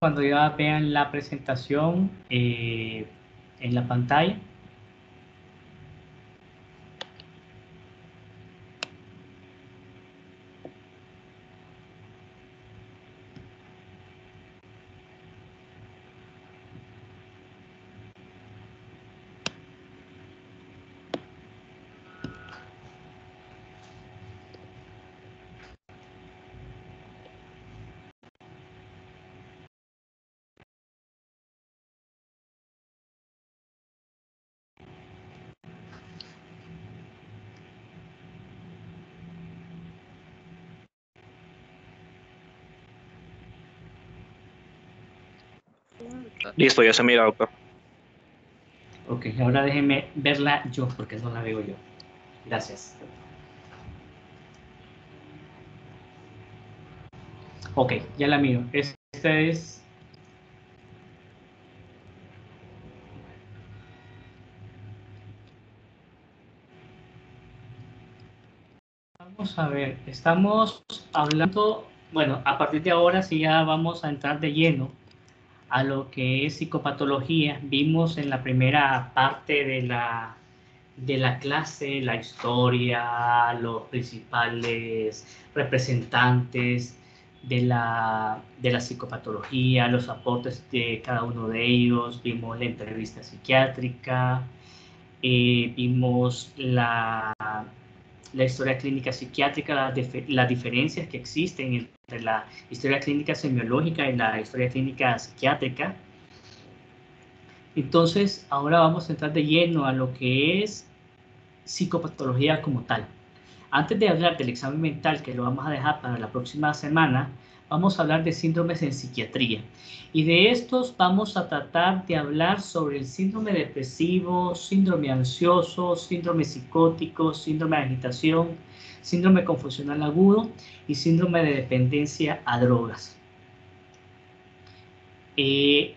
cuando ya vean la presentación en la pantalla. Listo, ya se mira, doctor. Ok, ahora déjenme verla yo, porque no la veo yo. Gracias. Ok, ya la miro. Esta es... Vamos a ver, estamos hablando... Bueno, a partir de ahora sí ya vamos a entrar de lleno a lo que es psicopatología. Vimos en la primera parte de la clase la historia, los principales representantes de la psicopatología, los aportes de cada uno de ellos. Vimos la entrevista psiquiátrica, vimos la historia clínica psiquiátrica, las diferencias que existen entre la historia clínica semiológica y la historia clínica psiquiátrica. Entonces, ahora vamos a entrar de lleno a lo que es psicopatología como tal. Antes de hablar del examen mental, que lo vamos a dejar para la próxima semana, vamos a hablar de síndromes en psiquiatría. Y de estos vamos a tratar de hablar sobre el síndrome depresivo, síndrome ansioso, síndrome psicótico, síndrome de agitación, síndrome confusional agudo y síndrome de dependencia a drogas.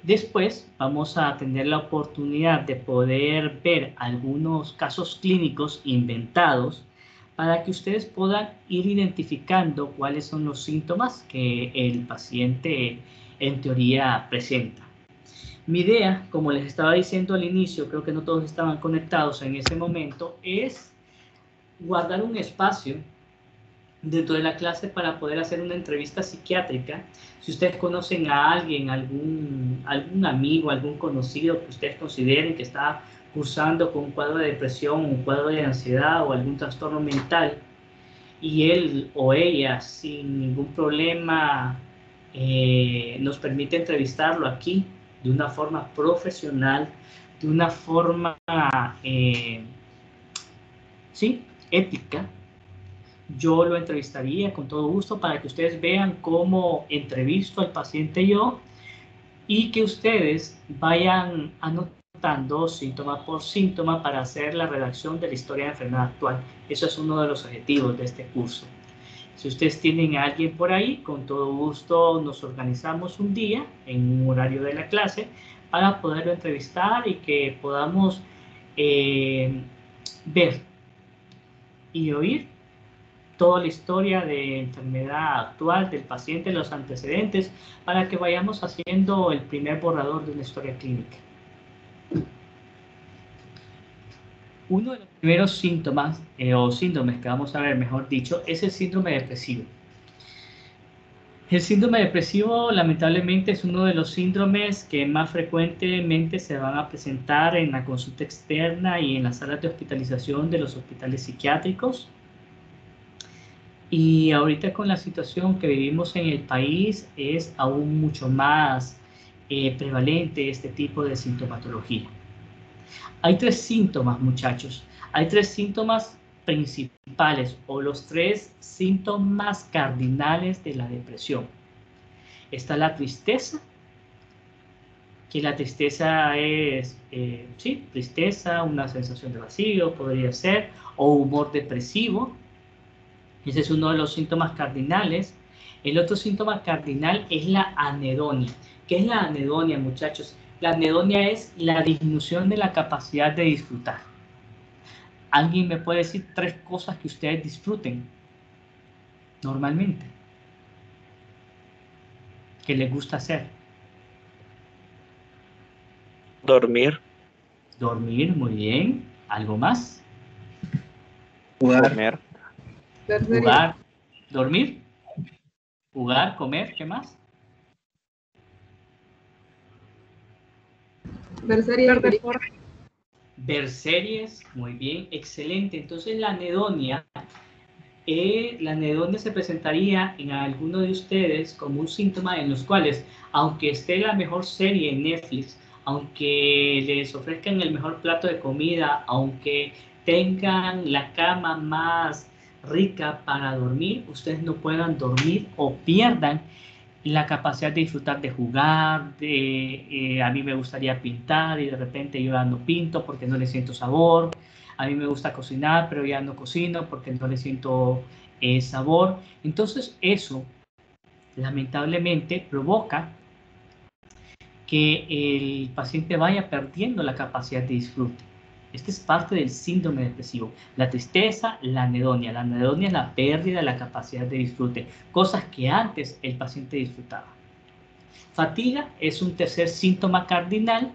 Después vamos a tener la oportunidad de poder ver algunos casos clínicos inventados para que ustedes puedan ir identificando cuáles son los síntomas que el paciente en teoría presenta. Mi idea, como les estaba diciendo al inicio, creo que no todos estaban conectados en ese momento, es guardar un espacio dentro de la clase para poder hacer una entrevista psiquiátrica. Si ustedes conocen a alguien, algún amigo, algún conocido que ustedes consideren que está cursando con un cuadro de depresión, un cuadro de ansiedad o algún trastorno mental, y él o ella sin ningún problema nos permite entrevistarlo aquí de una forma profesional, de una forma sí, ética, yo lo entrevistaría con todo gusto para que ustedes vean cómo entrevisto al paciente yo y que ustedes vayan anotando síntoma por síntoma para hacer la redacción de la historia de enfermedad actual. Eso es uno de los objetivos de este curso. Si ustedes tienen a alguien por ahí, con todo gusto nos organizamos un día en un horario de la clase para poderlo entrevistar y que podamos ver y oír toda la historia de enfermedad actual del paciente, los antecedentes, para que vayamos haciendo el primer borrador de una historia clínica. Uno de los primeros síntomas o síndromes que vamos a ver, mejor dicho, es el síndrome depresivo. El síndrome depresivo, lamentablemente, es uno de los síndromes que más frecuentemente se van a presentar en la consulta externa y en las salas de hospitalización de los hospitales psiquiátricos. Y ahorita con la situación que vivimos en el país es aún mucho más prevalente este tipo de sintomatología. Hay tres síntomas, muchachos. Hay tres síntomas principales o los tres síntomas cardinales de la depresión. Está la tristeza, que la tristeza es, sí, tristeza, una sensación de vacío, podría ser, o humor depresivo. Ese es uno de los síntomas cardinales. El otro síntoma cardinal es la anedonia. ¿Qué es la anedonia, muchachos? La anedonia es la disminución de la capacidad de disfrutar. ¿Alguien me puede decir tres cosas que ustedes disfruten normalmente? Que les gusta hacer. Dormir. Dormir, muy bien. ¿Algo más? Jugar. Comer. Jugar. Dormir. Jugar, comer, ¿qué más? Ver series, películas. Ver series, muy bien, excelente. Entonces la anedonia se presentaría en alguno de ustedes como un síntoma en los cuales, aunque esté la mejor serie en Netflix, aunque les ofrezcan el mejor plato de comida, aunque tengan la cama más rica para dormir, ustedes no puedan dormir o pierdan la capacidad de disfrutar de jugar, a mí me gustaría pintar y de repente yo ya no pinto porque no le siento sabor. A mí me gusta cocinar, pero ya no cocino porque no le siento sabor. Entonces eso lamentablemente provoca que el paciente vaya perdiendo la capacidad de disfrute. Este es parte del síndrome depresivo. La tristeza, la anedonia. La anedonia es la pérdida de la capacidad de disfrute, cosas que antes el paciente disfrutaba. Fatiga es un tercer síntoma cardinal.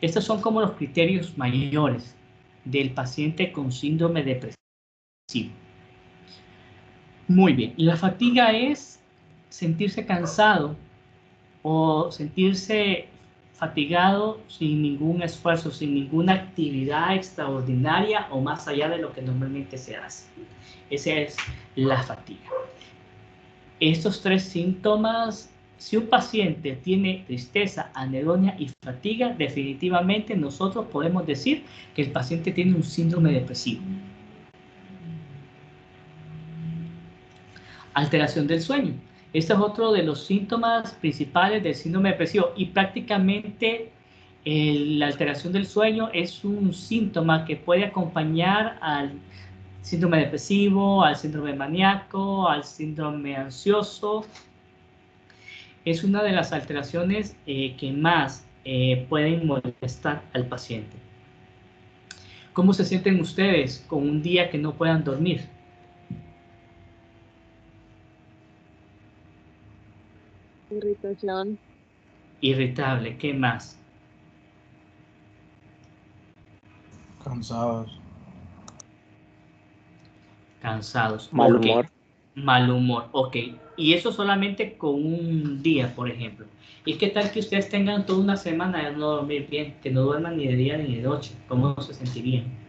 Estos son como los criterios mayores del paciente con síndrome depresivo. Muy bien, la fatiga es sentirse cansado o sentirse fatigado sin ningún esfuerzo, sin ninguna actividad extraordinaria o más allá de lo que normalmente se hace. Esa es la fatiga. Estos tres síntomas, si un paciente tiene tristeza, anedonia y fatiga, definitivamente nosotros podemos decir que el paciente tiene un síndrome depresivo. Alteración del sueño. Este es otro de los síntomas principales del síndrome depresivo y prácticamente la alteración del sueño es un síntoma que puede acompañar al síndrome depresivo, al síndrome maníaco, al síndrome ansioso. Es una de las alteraciones que más pueden molestar al paciente. ¿Cómo se sienten ustedes con un día que no puedan dormir? Irritación. Irritable, ¿qué más? Cansados. Cansados. Mal Ok. humor. Mal humor, ok. Y eso solamente con un día, por ejemplo. ¿Y qué tal que ustedes tengan toda una semana de no dormir bien? Que no duerman ni de día ni de noche. ¿Cómo se sentirían?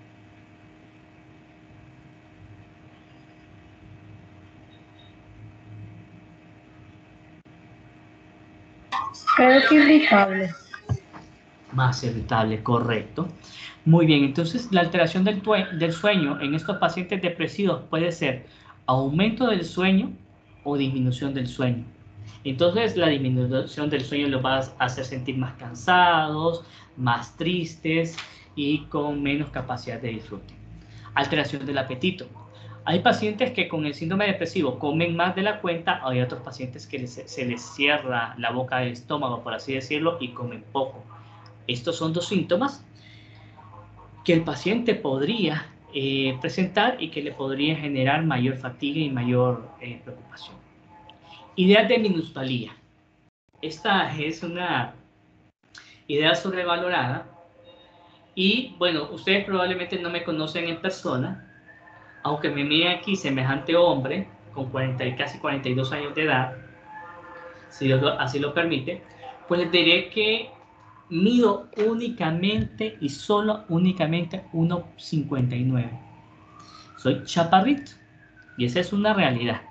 Creo que irritable. Más irritable, correcto. Muy bien, entonces la alteración del sueño en estos pacientes depresivos puede ser aumento del sueño o disminución del sueño. Entonces la disminución del sueño los va a hacer sentir más cansados, más tristes y con menos capacidad de disfrute. Alteración del apetito. Hay pacientes que con el síndrome depresivo comen más de la cuenta, hay otros pacientes que se les cierra la boca del estómago, por así decirlo, y comen poco. Estos son dos síntomas que el paciente podría presentar y que le podría generar mayor fatiga y mayor preocupación. Ideas de minusvalía. Esta es una idea sobrevalorada y bueno, ustedes probablemente no me conocen en persona, aunque me miren aquí semejante hombre con casi 42 años de edad, si Dios así lo permite, pues les diré que mido únicamente y solo únicamente 1,59. Soy chaparrito y esa es una realidad.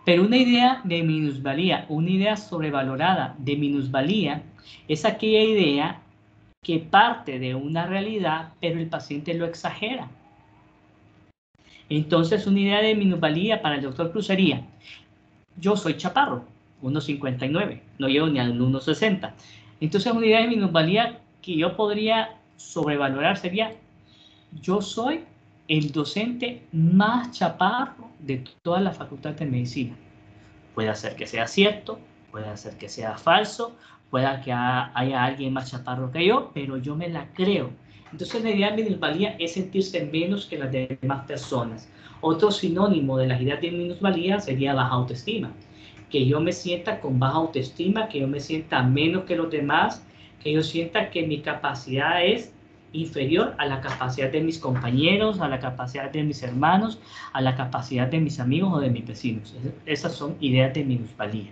Pero una idea de minusvalía, una idea sobrevalorada de minusvalía, es aquella idea que parte de una realidad, pero el paciente lo exagera. Entonces, una idea de minusvalía para el doctor Cruz sería: yo soy chaparro, 1,59, no llego ni al 1,60. Entonces, una idea de minusvalía que yo podría sobrevalorar sería: yo soy el docente más chaparro de toda la facultad de medicina. Puede ser que sea cierto, puede ser que sea falso, pueda que haya alguien más chaparro que yo, pero yo me la creo. Entonces la idea de minusvalía es sentirse menos que las demás personas. Otro sinónimo de las ideas de minusvalía sería baja autoestima. Que yo me sienta con baja autoestima, que yo me sienta menos que los demás, que yo sienta que mi capacidad es inferior a la capacidad de mis compañeros, a la capacidad de mis hermanos, a la capacidad de mis amigos o de mis vecinos. Esas son ideas de minusvalía.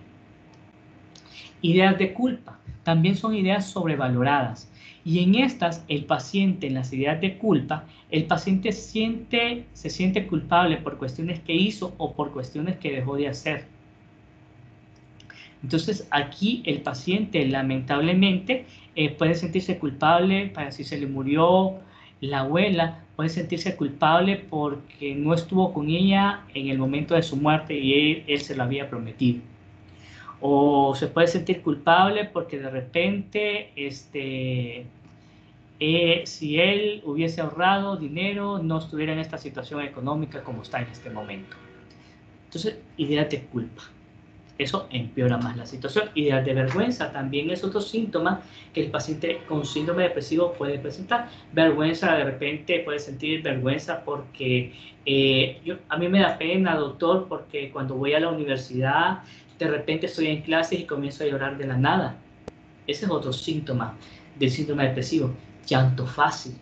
Ideas de culpa también son ideas sobrevaloradas. Y en estas, el paciente, en las ideas de culpa, el paciente se siente culpable por cuestiones que hizo o por cuestiones que dejó de hacer. Entonces, aquí el paciente, lamentablemente, puede sentirse culpable para si se le murió la abuela, puede sentirse culpable porque no estuvo con ella en el momento de su muerte y él se lo había prometido. O se puede sentir culpable porque de repente, si él hubiese ahorrado dinero, no estuviera en esta situación económica como está en este momento. Entonces, ideas de culpa. Eso empeora más la situación. Ideas de vergüenza también es otro síntoma que el paciente con síndrome depresivo puede presentar. Vergüenza, de repente puede sentir vergüenza porque a mí me da pena, doctor, porque cuando voy a la universidad, de repente estoy en clases y comienzo a llorar de la nada. Ese es otro síntoma del síndrome depresivo. Llanto fácil.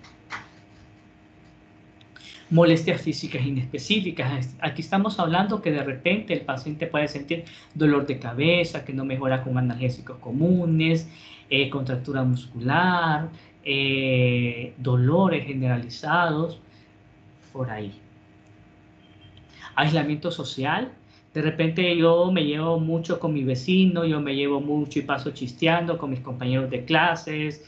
Molestias físicas inespecíficas. Aquí estamos hablando que de repente el paciente puede sentir dolor de cabeza, que no mejora con analgésicos comunes, contractura muscular, dolores generalizados, por ahí. Aislamiento social. De repente yo me llevo mucho con mi vecino, yo me llevo mucho y paso chisteando con mis compañeros de clases.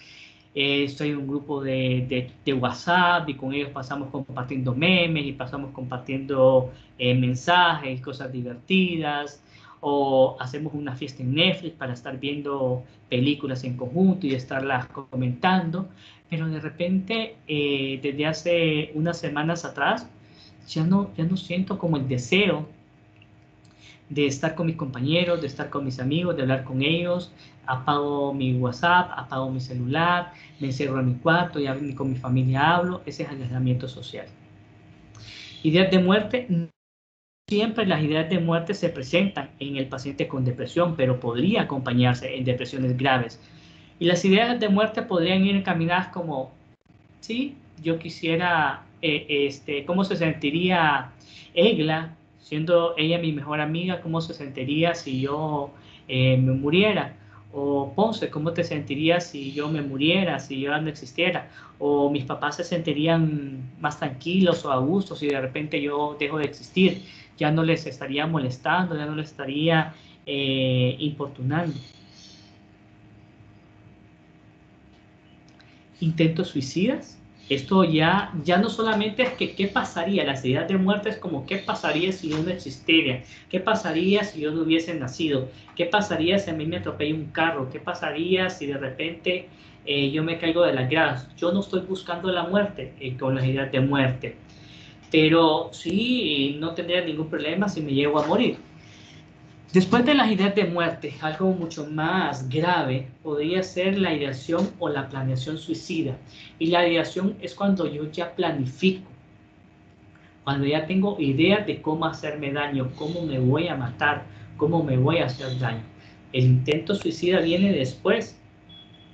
Estoy en un grupo de WhatsApp y con ellos pasamos compartiendo memes y pasamos compartiendo mensajes, cosas divertidas, o hacemos una fiesta en Netflix para estar viendo películas en conjunto y estarlas comentando, pero de repente desde hace unas semanas atrás ya no siento como el deseo de estar con mis compañeros, de estar con mis amigos, de hablar con ellos. Apago mi WhatsApp, apago mi celular, me encierro en mi cuarto, ya ni con mi familia hablo. Ese es el aislamiento social. Ideas de muerte. Siempre las ideas de muerte se presentan en el paciente con depresión, pero podría acompañarse en depresiones graves. Y las ideas de muerte podrían ir encaminadas como, sí, yo quisiera, ¿cómo se sentiría Egla, siendo ella mi mejor amiga, cómo se sentiría si yo me muriera? O Ponce, ¿cómo te sentirías si yo me muriera, si yo no existiera? O mis papás se sentirían más tranquilos o a gusto si de repente yo dejo de existir, ya no les estaría molestando, ya no les estaría importunando. Intentos suicidas. Esto ya no solamente es que qué pasaría, las ideas de muerte es como qué pasaría si yo no existiera, qué pasaría si yo no hubiese nacido, qué pasaría si a mí me atropella un carro, qué pasaría si de repente yo me caigo de las gradas. Yo no estoy buscando la muerte con las ideas de muerte, pero sí no tendría ningún problema si me llego a morir. Después de las ideas de muerte, algo mucho más grave podría ser la ideación o la planeación suicida. Y la ideación es cuando yo ya planifico, cuando ya tengo ideas de cómo hacerme daño, cómo me voy a matar, cómo me voy a hacer daño. El intento suicida viene después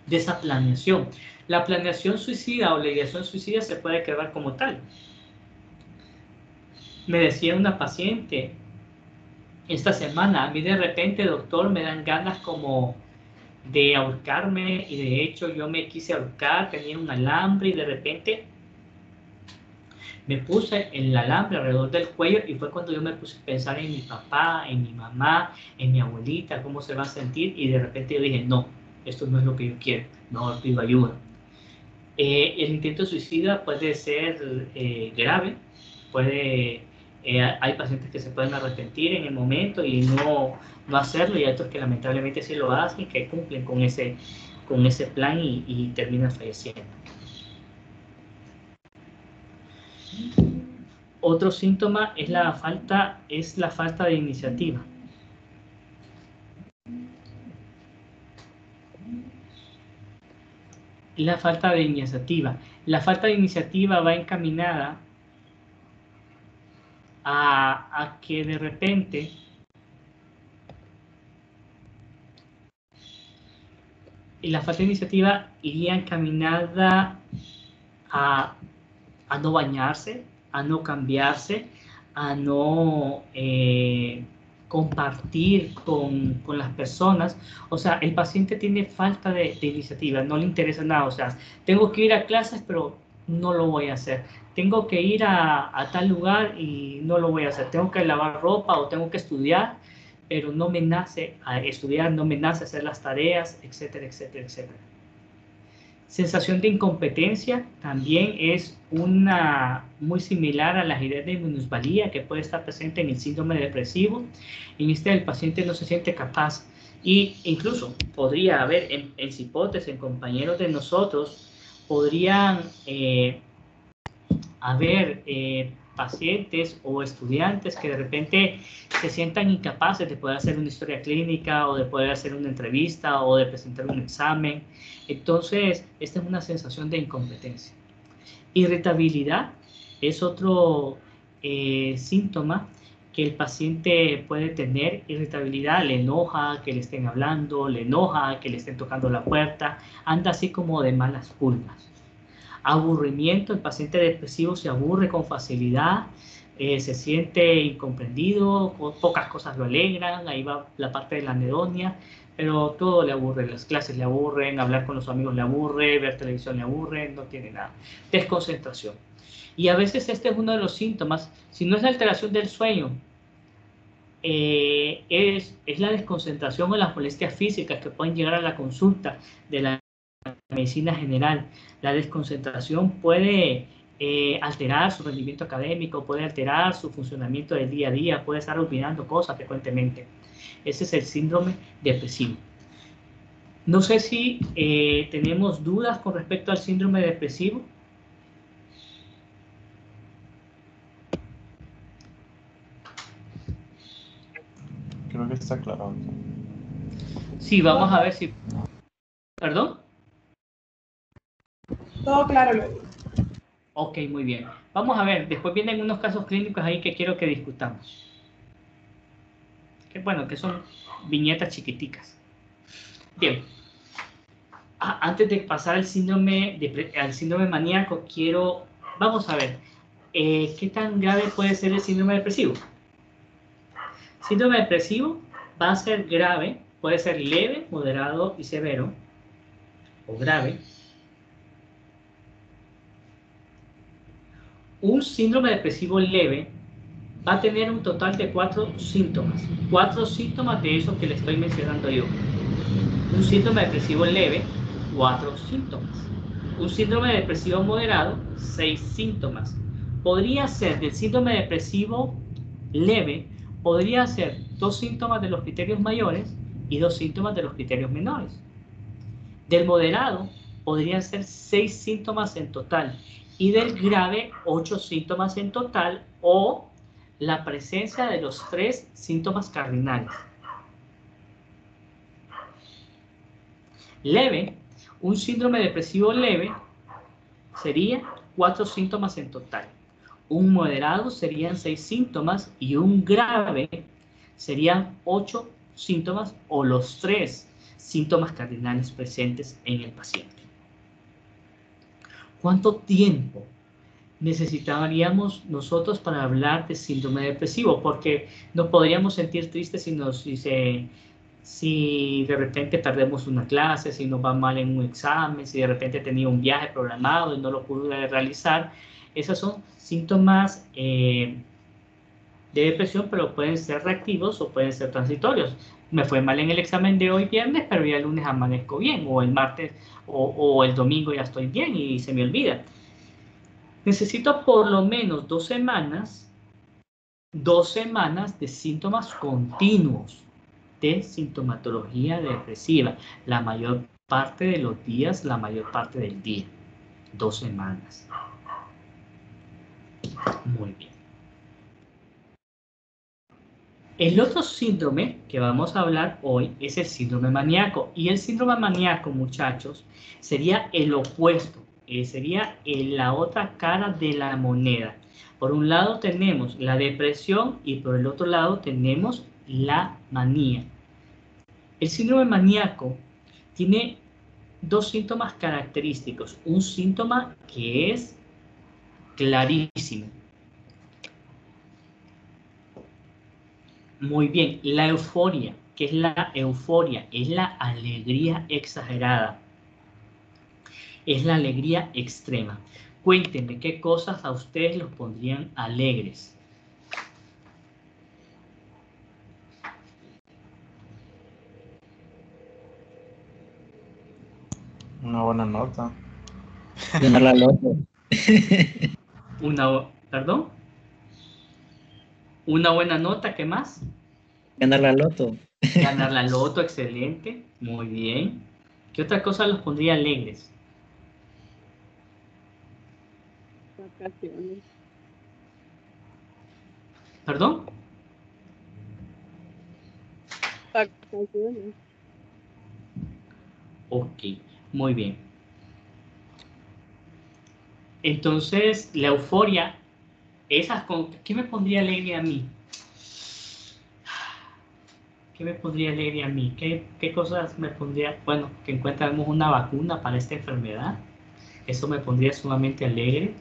de esa planeación. La planeación suicida o la ideación suicida se puede quedar como tal. Me decía una paciente esta semana, a mí de repente, doctor, me dan ganas como de ahorcarme, y de hecho yo me quise ahorcar, tenía un alambre y de repente me puse el alambre alrededor del cuello y fue cuando yo me puse a pensar en mi papá, en mi mamá, en mi abuelita, cómo se va a sentir, y de repente yo dije, no, esto no es lo que yo quiero, no pido ayuda. El intento suicida puede ser grave, hay pacientes que se pueden arrepentir en el momento y no hacerlo, y hay otros que lamentablemente sí lo hacen, que cumplen con ese plan y terminan falleciendo. Otro síntoma es la falta de iniciativa. La falta de iniciativa. La falta de iniciativa va encaminada a que de repente la falta de iniciativa iría encaminada a no bañarse, a no cambiarse, a no compartir con las personas. O sea, el paciente tiene falta de iniciativa, no le interesa nada. O sea, tengo que ir a clases, pero no lo voy a hacer. Tengo que ir a tal lugar y no lo voy a hacer. Tengo que lavar ropa o tengo que estudiar, pero no me nace a estudiar, no me nace hacer las tareas, etcétera, etcétera, etcétera. Sensación de incompetencia también es una muy similar a la idea de minusvalía que puede estar presente en el síndrome depresivo. En este el paciente no se siente capaz e incluso podría haber en cipotes, en compañeros de nosotros, podrían haber pacientes o estudiantes que de repente se sientan incapaces de poder hacer una historia clínica o de poder hacer una entrevista o de presentar un examen. Entonces, esta es una sensación de incompetencia. Irritabilidad es otro síntoma que el paciente puede tener. Irritabilidad, le enoja que le estén hablando, le enoja que le estén tocando la puerta, anda así como de malas pulgas. Aburrimiento, el paciente depresivo se aburre con facilidad, se siente incomprendido, pocas cosas lo alegran, ahí va la parte de la anedonia, pero todo le aburre, las clases le aburren, hablar con los amigos le aburre, ver televisión le aburre, no tiene nada. Desconcentración. Y a veces este es uno de los síntomas, si no es la alteración del sueño, es la desconcentración o las molestias físicas que pueden llegar a la consulta de la medicina general. La desconcentración puede alterar su rendimiento académico, puede alterar su funcionamiento del día a día, puede estar olvidando cosas frecuentemente. Ese es el síndrome depresivo. No sé si tenemos dudas con respecto al síndrome depresivo. Creo que está claro. Sí, vamos a ver si... ¿Perdón? Todo claro, luego. Ok, muy bien. Vamos a ver, después vienen unos casos clínicos ahí que quiero que discutamos. Que bueno, que son viñetas chiquiticas. Bien. Antes de pasar al síndrome maníaco, vamos a ver, ¿qué tan grave puede ser el síndrome depresivo? Síndrome depresivo va a ser grave, puede ser leve, moderado y severo, o grave. Un síndrome depresivo leve va a tener un total de 4 síntomas. 4 síntomas de esos que le estoy mencionando yo. Un síndrome depresivo leve, 4 síntomas. Un síndrome depresivo moderado, 6 síntomas. Podría ser del síndrome depresivo leve, podría ser 2 síntomas de los criterios mayores y 2 síntomas de los criterios menores. Del moderado podrían ser 6 síntomas en total y del grave 8 síntomas en total o la presencia de los 3 síntomas cardinales. Leve, un síndrome depresivo leve sería 4 síntomas en total. Un moderado serían 6 síntomas y un grave serían 8 síntomas o los 3 síntomas cardinales presentes en el paciente. ¿Cuánto tiempo necesitaríamos nosotros para hablar de síndrome depresivo? Porque nos podríamos sentir tristes si de repente perdemos una clase, si nos va mal en un examen, si de repente tenía un viaje programado y no lo pude realizar. Esos son síntomas de depresión, pero pueden ser reactivos o pueden ser transitorios. Me fue mal en el examen de hoy viernes, pero ya el lunes amanezco bien, o el martes o el domingo ya estoy bien y se me olvida. Necesito por lo menos 2 semanas de síntomas continuos de sintomatología depresiva, la mayor parte de los días, la mayor parte del día. 2 semanas. Muy bien. El otro síndrome que vamos a hablar hoy es el síndrome maníaco. Y el síndrome maníaco, muchachos, sería el opuesto. Sería la otra cara de la moneda. Por un lado tenemos la depresión y por el otro lado tenemos la manía. El síndrome maníaco tiene dos síntomas característicos. Un síntoma que es clarísimo. Muy bien, la euforia. ¿Qué es la euforia? Es la alegría exagerada. Es la alegría extrema. Cuéntenme qué cosas a ustedes los pondrían alegres. Una buena nota. Ganar la loto. ¿Perdón? Una buena nota, ¿qué más? Ganar la loto. Ganar la loto, excelente, muy bien. ¿Qué otra cosa los pondría alegres? Vacaciones. ¿Perdón? Vacaciones. Ok, muy bien. Entonces, la euforia, ¿qué me pondría alegre a mí? ¿Qué me pondría alegre a mí? ¿Qué cosas me pondría? Bueno, que encontremos una vacuna para esta enfermedad. Eso me pondría sumamente alegre.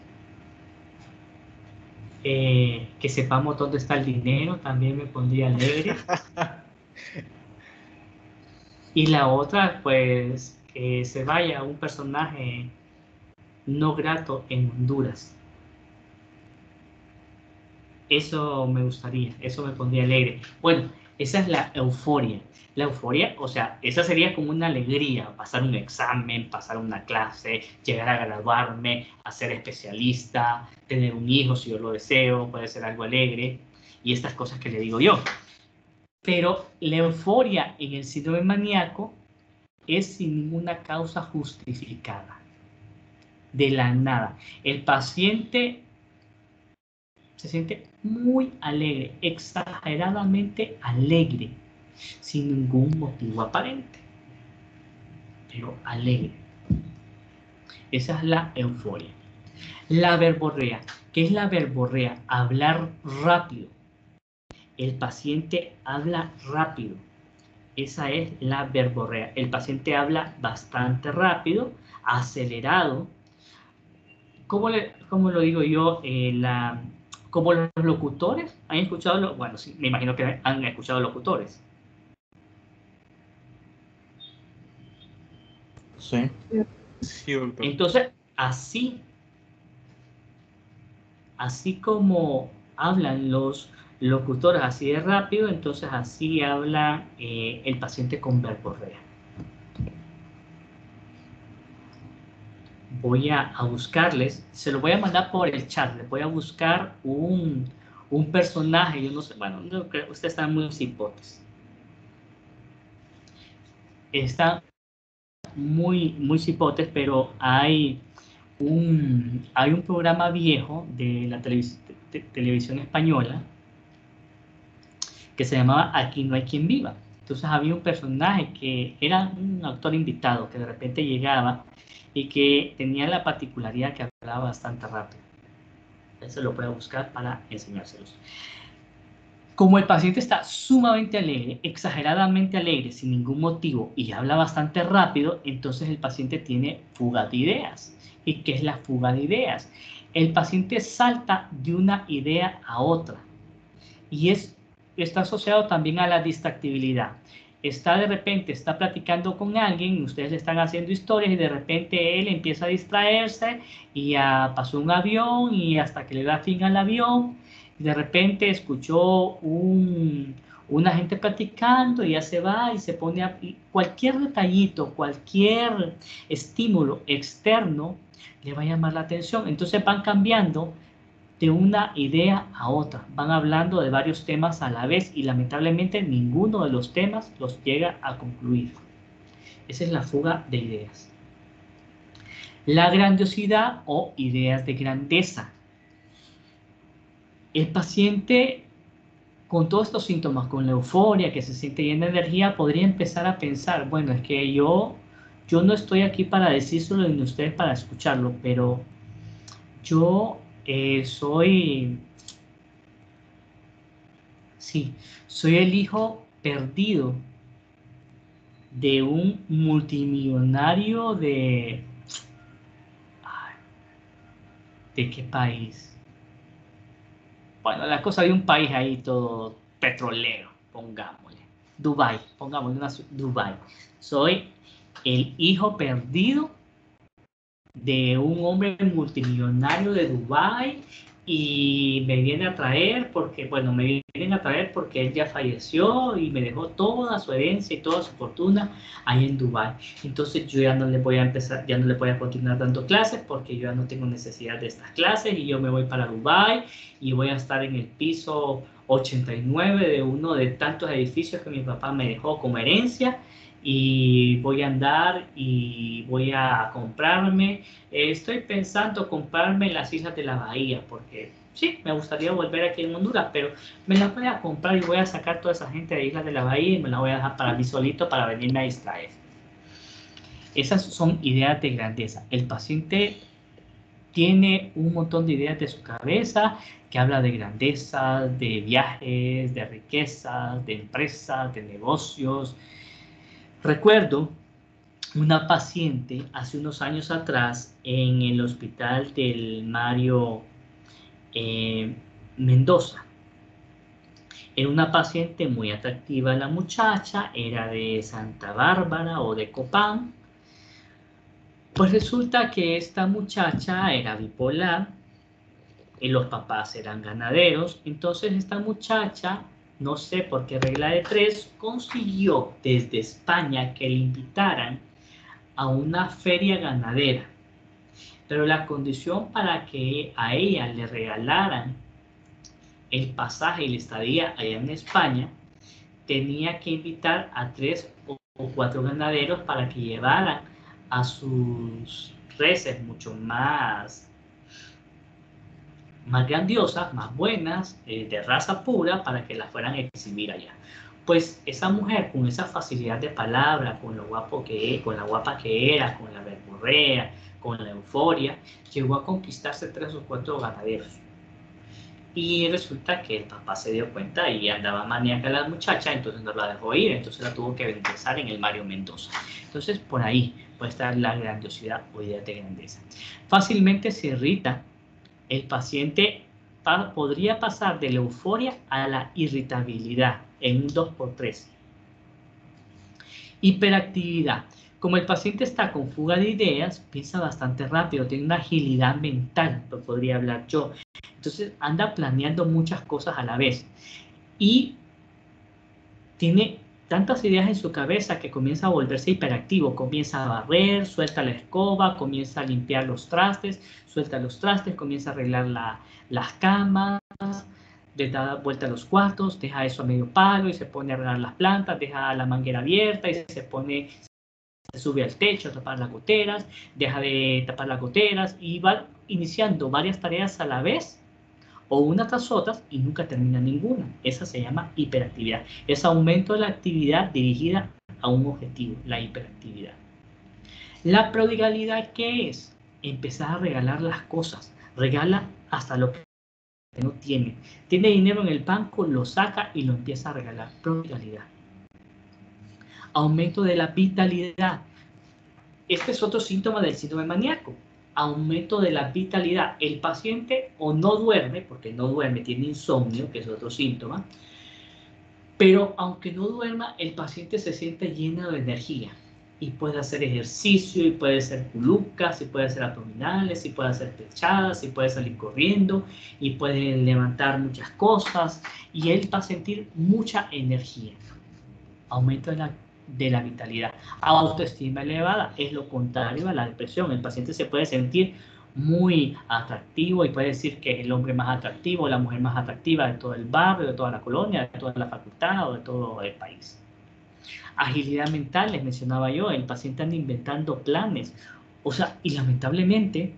Que sepamos dónde está el dinero también me pondría alegre. Y la otra, pues, que se vaya un personaje no grato en Honduras. Eso me gustaría, eso me pondría alegre. Bueno, esa es la euforia. La euforia, o sea, esa sería como una alegría, pasar un examen, pasar una clase, llegar a graduarme, a ser especialista, tener un hijo si yo lo deseo, puede ser algo alegre, y estas cosas que le digo yo. Pero la euforia en el síndrome maníaco es sin ninguna causa justificada, de la nada. El paciente se siente muy alegre, exageradamente alegre, sin ningún motivo aparente, pero alegre. Esa es la euforia. La verborrea. ¿Qué es la verborrea? Hablar rápido. El paciente habla rápido. Esa es la verborrea. El paciente habla bastante rápido, acelerado. ¿Cómo lo digo yo? Como los locutores. ¿Han escuchado? Bueno, sí, me imagino que han escuchado locutores. Sí. Sí, doctor. Entonces, así como hablan los locutores así de rápido, entonces así habla el paciente con verborrea. Voy a buscarles, se lo voy a mandar por el chat, les voy a buscar un personaje, yo no sé, bueno, no, ustedes están muy cipotes. Están muy cipotes, pero hay un programa viejo de la televisión española que se llamaba Aquí no hay quien viva. Entonces había un personaje que era un actor invitado que de repente llegaba y que tenía la particularidad que hablaba bastante rápido. Eso lo voy a buscar para enseñárselos. Como el paciente está sumamente alegre, exageradamente alegre, sin ningún motivo y habla bastante rápido, entonces el paciente tiene fuga de ideas. ¿Y qué es la fuga de ideas? El paciente salta de una idea a otra y está asociado también a la distractibilidad. De repente está platicando con alguien, ustedes le están haciendo historias y de repente él empieza a distraerse y pasó un avión y hasta que le da fin al avión, y de repente escuchó una gente platicando y ya se va y se pone cualquier detallito, cualquier estímulo externo le va a llamar la atención. Entonces van cambiando de una idea a otra. Van hablando de varios temas a la vez y lamentablemente ninguno de los temas los llega a concluir. Esa es la fuga de ideas. La grandiosidad o ideas de grandeza. El paciente con todos estos síntomas, con la euforia, que se siente llena de energía, podría empezar a pensar, bueno, es que yo no estoy aquí para decírselo ni ustedes para escucharlo, pero yo soy el hijo perdido de un multimillonario ¿de qué país? Bueno, la cosa de un país ahí todo petrolero, pongámosle. Dubái, pongámosle Dubái. Soy el hijo perdido de un hombre multimillonario de Dubái y me viene a traer porque, bueno, me vienen a traer porque él ya falleció y me dejó toda su herencia y toda su fortuna ahí en Dubái. Entonces yo ya no le voy a empezar, ya no le voy a continuar dando clases porque yo ya no tengo necesidad de estas clases y yo me voy para Dubái y voy a estar en el piso 89 de uno de tantos edificios que mi papá me dejó como herencia y voy a andar y voy a comprarme. Estoy pensando comprarme las Islas de la Bahía porque sí, me gustaría volver aquí en Honduras, pero me las voy a comprar y voy a sacar toda esa gente de Islas de la Bahía y me la voy a dejar para mí solito para venirme a distraer. Esas son ideas de grandeza. El paciente tiene un montón de ideas de su cabeza que habla de grandeza, de viajes, de riquezas, de empresas, de negocios. Recuerdo una paciente hace unos años atrás en el hospital del Mario Mendoza. Era una paciente muy atractiva la muchacha, era de Santa Bárbara o de Copán. Pues resulta que esta muchacha era bipolar y los papás eran ganaderos. Entonces esta muchacha, no sé por qué regla de tres, consiguió desde España que le invitaran a una feria ganadera. Pero la condición para que a ella le regalaran el pasaje y la estadía allá en España, tenía que invitar a 3 o 4 ganaderos para que llevaran a sus reses mucho más grandiosas, más buenas, de raza pura, para que las fueran a exhibir allá. Pues esa mujer, con esa facilidad de palabra, con lo guapo que es, con la guapa que era, con la verborrea, con la euforia, llegó a conquistarse 3 o 4 ganaderos. Y resulta que el papá se dio cuenta y andaba maníaca la muchacha, entonces no la dejó ir, entonces la tuvo que ingresar en el Mario Mendoza. Entonces por ahí puede estar la grandiosidad o idea de grandeza. Fácilmente se irrita, el paciente podría pasar de la euforia a la irritabilidad en un 2x3. Hiperactividad. Como el paciente está con fuga de ideas, piensa bastante rápido, tiene una agilidad mental, lo podría hablar yo. Entonces anda planeando muchas cosas a la vez y tiene tantas ideas en su cabeza que comienza a volverse hiperactivo, comienza a barrer, suelta la escoba, comienza a limpiar los trastes, suelta los trastes, comienza a arreglar las camas, le da vuelta a los cuartos, deja eso a medio palo y se pone a regar las plantas, deja la manguera abierta y se sube al techo a tapar las goteras, deja de tapar las goteras y va iniciando varias tareas a la vez o una tras otra y nunca termina ninguna. Esa se llama hiperactividad. Es aumento de la actividad dirigida a un objetivo, la hiperactividad. La prodigalidad, ¿qué es? Empezar a regalar las cosas. Regala hasta lo que no tiene. Tiene dinero en el banco, lo saca y lo empieza a regalar. Prodigalidad. Aumento de la vitalidad. Este es otro síntoma del síndrome maníaco. Aumento de la vitalidad. El paciente o no duerme, porque no duerme, tiene insomnio, que es otro síntoma, pero aunque no duerma, el paciente se siente lleno de energía y puede hacer ejercicio, y puede hacer culucas, y puede hacer abdominales, y puede hacer pechadas, y puede salir corriendo, y puede levantar muchas cosas, y él va a sentir mucha energía. Aumento de la vitalidad. Autoestima elevada es lo contrario a la depresión. El paciente se puede sentir muy atractivo y puede decir que es el hombre más atractivo, la mujer más atractiva de todo el barrio, de toda la colonia, de toda la facultad o de todo el país. Agilidad mental, les mencionaba yo, el paciente anda inventando planes. O sea, y lamentablemente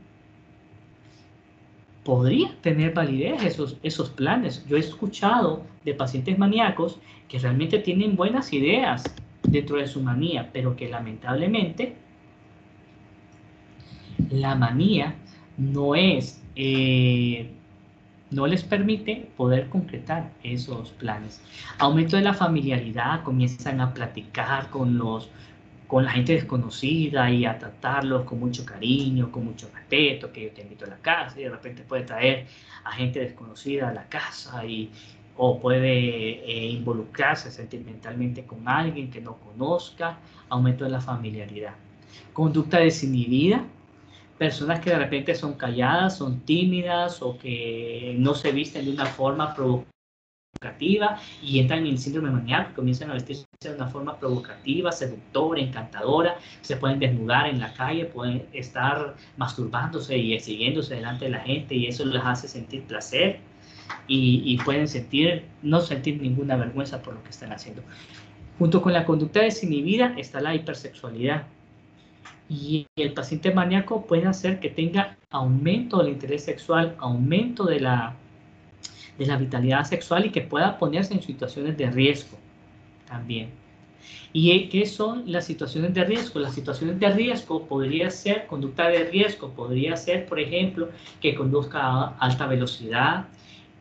podría tener validez esos planes. Yo he escuchado de pacientes maníacos que realmente tienen buenas ideas dentro de su manía, pero que lamentablemente la manía no es no les permite poder concretar esos planes. Aumento de la familiaridad, comienzan a platicar con la gente desconocida y a tratarlos con mucho cariño, con mucho respeto, que yo te invito a la casa y de repente puede traer a gente desconocida a la casa o puede involucrarse sentimentalmente con alguien que no conozca. Aumento de la familiaridad. Conducta desinhibida, personas que de repente son calladas, son tímidas o que no se visten de una forma provocativa y entran en el síndrome maníaco, comienzan a vestirse de una forma provocativa, seductora, encantadora, se pueden desnudar en la calle, pueden estar masturbándose y exhibiéndose delante de la gente y eso les hace sentir placer y pueden no sentir ninguna vergüenza por lo que están haciendo. Junto con la conducta desinhibida está la hipersexualidad. Y el paciente maníaco puede hacer que tenga aumento del interés sexual, aumento de la vitalidad sexual y que pueda ponerse en situaciones de riesgo también. ¿Y qué son las situaciones de riesgo? Las situaciones de riesgo podría ser, conducta de riesgo, podría ser, por ejemplo, que conduzca a alta velocidad,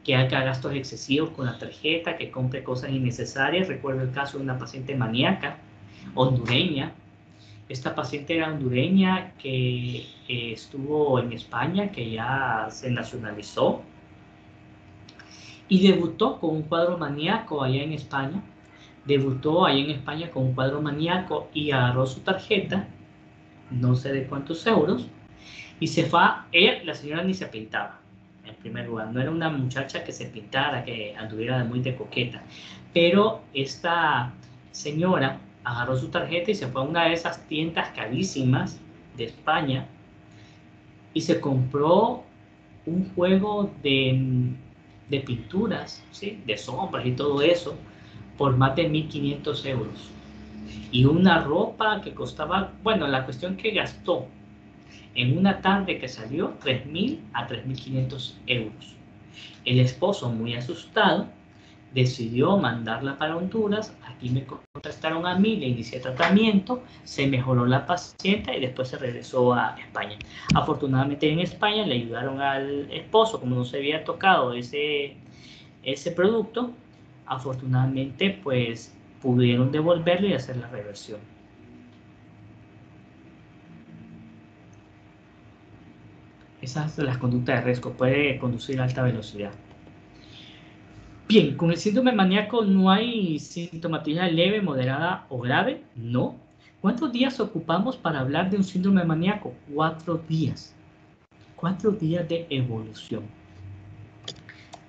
que haga gastos excesivos con la tarjeta, que compre cosas innecesarias. Recuerdo el caso de una paciente maníaca, hondureña. Esta paciente era hondureña que estuvo en España, que ya se nacionalizó y debutó con un cuadro maníaco allá en España. Debutó allá en España con un cuadro maníaco y agarró su tarjeta, no sé de cuántos euros, y se fue. La señora ni se pintaba, en primer lugar. No era una muchacha que se pintara, que anduviera muy de coqueta. Pero esta señora agarró su tarjeta y se fue a una de esas tiendas carísimas de España y se compró un juego de pinturas, ¿sí? De sombras y todo eso, por más de 1.500 euros. Y una ropa que costaba, bueno, la cuestión que gastó en una tarde que salió 3.000 a 3.500 euros. El esposo, muy asustado, decidió mandarla para Honduras. Aquí me contactaron a mí, le inicié tratamiento, se mejoró la paciente y después se regresó a España. Afortunadamente en España le ayudaron al esposo, como no se había tocado ese producto, afortunadamente pues pudieron devolverlo y hacer la reversión. Esas son las conductas de riesgo, puede conducir a alta velocidad. Bien, con el síndrome maníaco no hay sintomatología leve, moderada o grave, no. ¿Cuántos días ocupamos para hablar de un síndrome maníaco? 4 días. 4 días de evolución.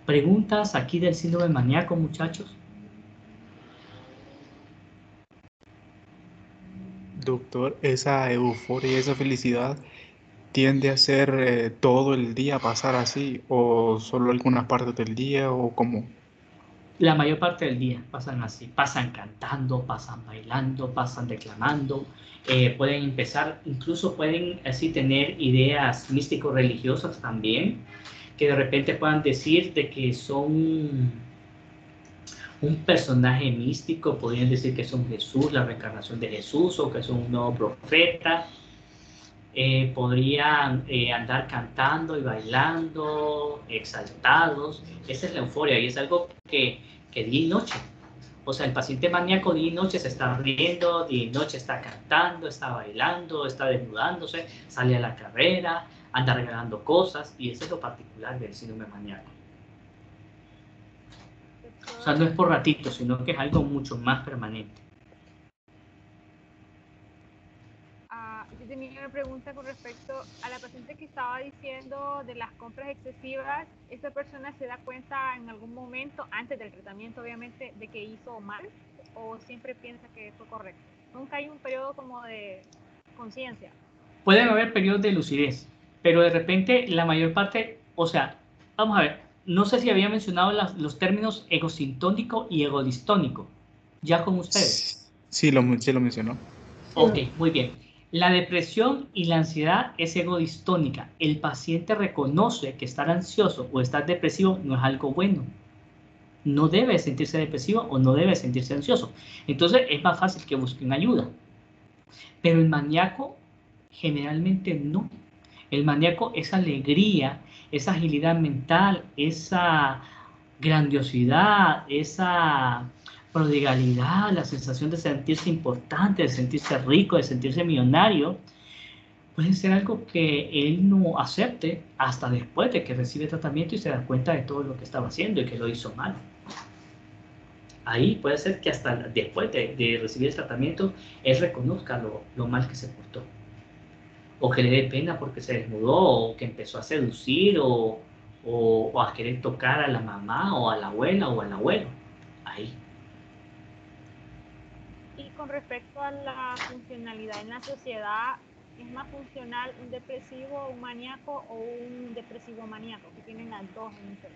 ¿Preguntas aquí del síndrome maníaco, muchachos? Doctor, esa euforia, esa felicidad tiende a ser todo el día pasar así, o solo algunas partes del día, o como. La mayor parte del día pasan así, pasan cantando, pasan bailando, pasan declamando, pueden empezar, incluso pueden así tener ideas místico-religiosas también, que de repente puedan decir de que son un personaje místico, podrían decir que son Jesús, la reencarnación de Jesús, o que son un nuevo profeta. Podrían andar cantando y bailando, exaltados. Esa es la euforia y es algo que día y noche. O sea, el paciente maníaco día y noche se está riendo, día y noche está cantando, está bailando, está desnudándose, sale a la carrera, anda regalando cosas, y eso es lo particular del síndrome maníaco. O sea, no es por ratito, sino que es algo mucho más permanente. Yo tenía una pregunta con respecto a la paciente que estaba diciendo de las compras excesivas. ¿Esta persona se da cuenta en algún momento, antes del tratamiento obviamente, de que hizo mal o siempre piensa que fue correcto? Nunca hay un periodo como de conciencia. Pueden haber periodos de lucidez, pero de repente la mayor parte, o sea, vamos a ver, no sé si había mencionado los términos egosintónico y egodistónico, ya con ustedes. Sí, lo mencionó. Ok, muy bien. La depresión y la ansiedad es egodistónica. El paciente reconoce que estar ansioso o estar depresivo no es algo bueno. No debe sentirse depresivo o no debe sentirse ansioso. Entonces es más fácil que busquen ayuda. Pero el maníaco generalmente no. El maníaco es alegría, esa agilidad mental, esa grandiosidad, esa prodigalidad, la sensación de sentirse importante, de sentirse rico, de sentirse millonario, puede ser algo que él no acepte hasta después de que recibe tratamiento y se da cuenta de todo lo que estaba haciendo y que lo hizo mal. Ahí puede ser que hasta después de recibir el tratamiento, él reconozca lo mal que se portó. O que le dé pena porque se desnudó, o que empezó a seducir, o a querer tocar a la mamá, o a la abuela, o al abuelo. Ahí. Y con respecto a la funcionalidad en la sociedad, ¿es más funcional un depresivo, un maníaco o un depresivo maníaco? Que tienen las dos en un solo.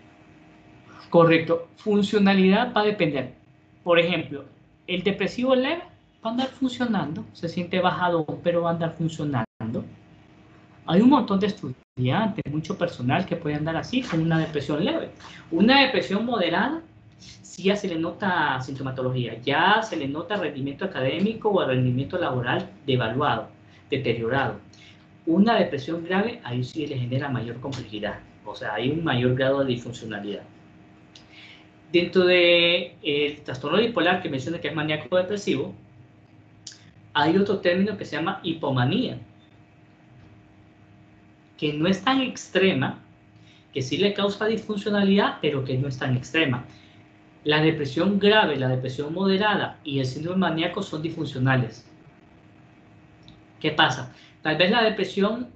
Correcto. Funcionalidad va a depender. Por ejemplo, el depresivo leve va a andar funcionando, se siente bajado, pero va a andar funcionando. Hay un montón de estudiantes, mucho personal que puede andar así con una depresión leve. Una depresión moderada, sí ya se le nota sintomatología, ya se le nota rendimiento académico o rendimiento laboral devaluado, deteriorado. Una depresión grave, ahí sí le genera mayor complejidad, o sea, hay un mayor grado de disfuncionalidad. Dentro del trastorno bipolar que menciona que es maníaco depresivo, hay otro término que se llama hipomanía, que no es tan extrema, que sí le causa disfuncionalidad, pero que no es tan extrema. La depresión grave, la depresión moderada y el síndrome maníaco son disfuncionales. ¿Qué pasa? Tal vez la depresión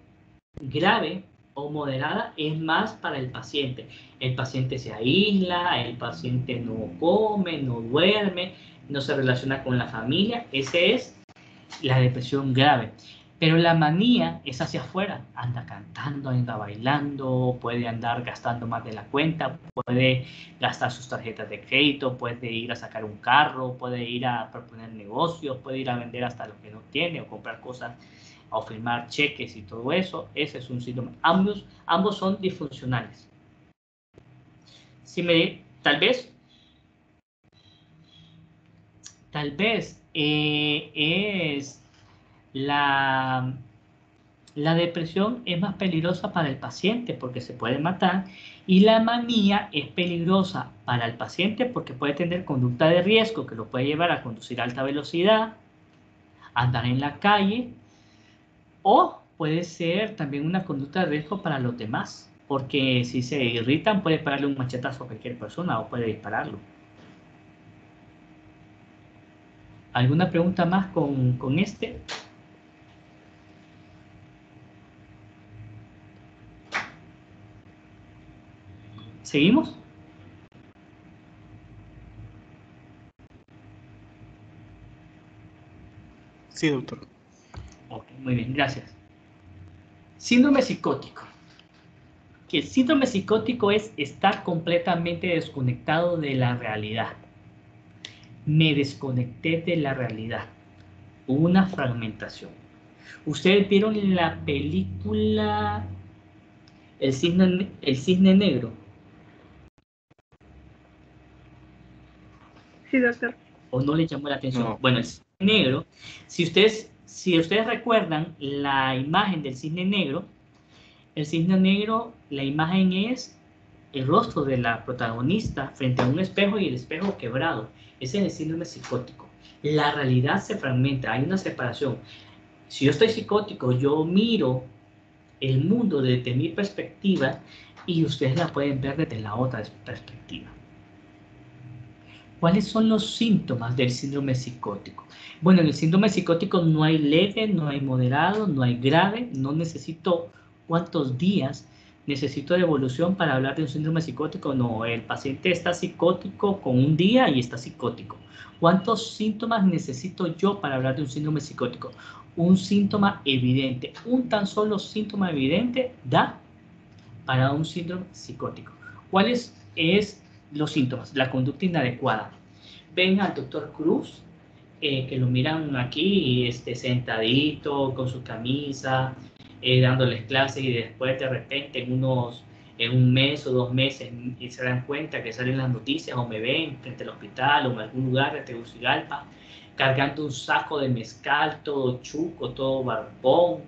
grave o moderada es más para el paciente. El paciente se aísla, el paciente no come, no duerme, no se relaciona con la familia. Esa es la depresión grave. Pero la manía es hacia afuera, anda cantando, anda bailando, puede andar gastando más de la cuenta, puede gastar sus tarjetas de crédito, puede ir a sacar un carro, puede ir a proponer negocios, puede ir a vender hasta lo que no tiene o comprar cosas o firmar cheques y todo eso. Ese es un síntoma. Ambos son disfuncionales. Tal vez es la depresión es más peligrosa para el paciente porque se puede matar y la manía es peligrosa para el paciente porque puede tener conducta de riesgo que lo puede llevar a conducir a alta velocidad, andar en la calle o puede ser también una conducta de riesgo para los demás porque si se irritan puede pararle un machetazo a cualquier persona o puede dispararlo. ¿Alguna pregunta más con este? ¿Seguimos? Sí, doctor. Ok, muy bien, gracias. Síndrome psicótico. Que el síndrome psicótico es estar completamente desconectado de la realidad. Me desconecté de la realidad. Una fragmentación. ¿Ustedes vieron la película El Cisne Negro? Sí, doctor. ¿O no le llamó la atención? No. Bueno, el Cisne Negro, si ustedes recuerdan la imagen del Cisne Negro, el Cisne Negro, la imagen es el rostro de la protagonista frente a un espejo y el espejo quebrado. Ese es el síndrome psicótico. La realidad se fragmenta, hay una separación. Si yo estoy psicótico, yo miro el mundo desde mi perspectiva y ustedes la pueden ver desde la otra perspectiva. ¿Cuáles son los síntomas del síndrome psicótico? Bueno, en el síndrome psicótico no hay leve, no hay moderado, no hay grave, no necesito cuántos días necesito de evolución para hablar de un síndrome psicótico. No, el paciente está psicótico con un día y está psicótico. ¿Cuántos síntomas necesito yo para hablar de un síndrome psicótico? Un síntoma evidente, un tan solo síntoma evidente da para un síndrome psicótico. ¿Cuáles es los síntomas? La conducta inadecuada. Ven al doctor Cruz, que lo miran aquí sentadito con su camisa, dándoles clases y después de repente en un mes o 2 meses y se dan cuenta que salen las noticias o me ven frente al hospital o en algún lugar de Tegucigalpa cargando un saco de mezcal todo chuco, todo barbón,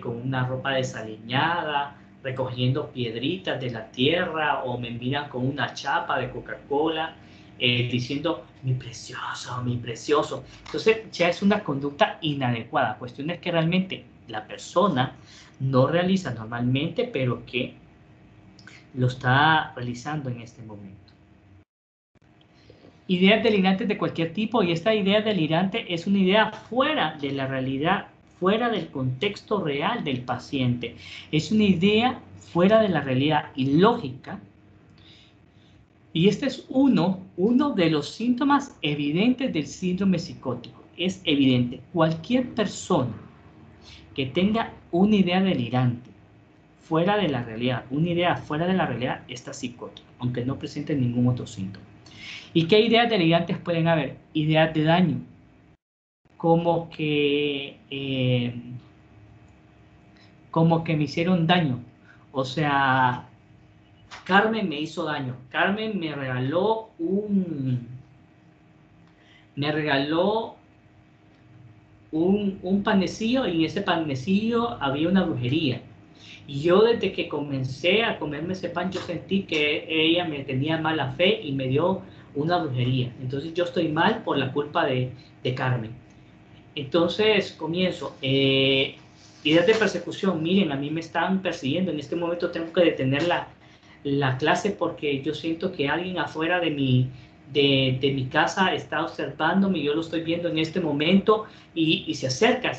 con una ropa desaliñada, recogiendo piedritas de la tierra, o me miran con una chapa de Coca-Cola, diciendo, mi precioso, mi precioso. Entonces ya es una conducta inadecuada, cuestiones que realmente la persona no realiza normalmente, pero que lo está realizando en este momento. Ideas delirantes de cualquier tipo, y esta idea delirante es una idea fuera de la realidad, fuera del contexto real del paciente. Es una idea fuera de la realidad ilógica, y este es uno de los síntomas evidentes del síndrome psicótico. Es evidente, cualquier persona que tenga una idea delirante fuera de la realidad, una idea fuera de la realidad, está psicótico, aunque no presente ningún otro síntoma. ¿Y qué ideas delirantes pueden haber? Ideas de daño, como que me hicieron daño. O sea, Carmen me hizo daño. Carmen me regaló un panecillo, y en ese panecillo había una brujería. Y yo, desde que comencé a comerme ese pan, yo sentí que ella me tenía mala fe y me dio una brujería. Entonces yo estoy mal por la culpa de Carmen. Entonces comienzo, ideas de persecución. Miren, a mí me están persiguiendo, en este momento tengo que detener la clase porque yo siento que alguien afuera de mi casa está observándome, yo lo estoy viendo en este momento, y se acerca.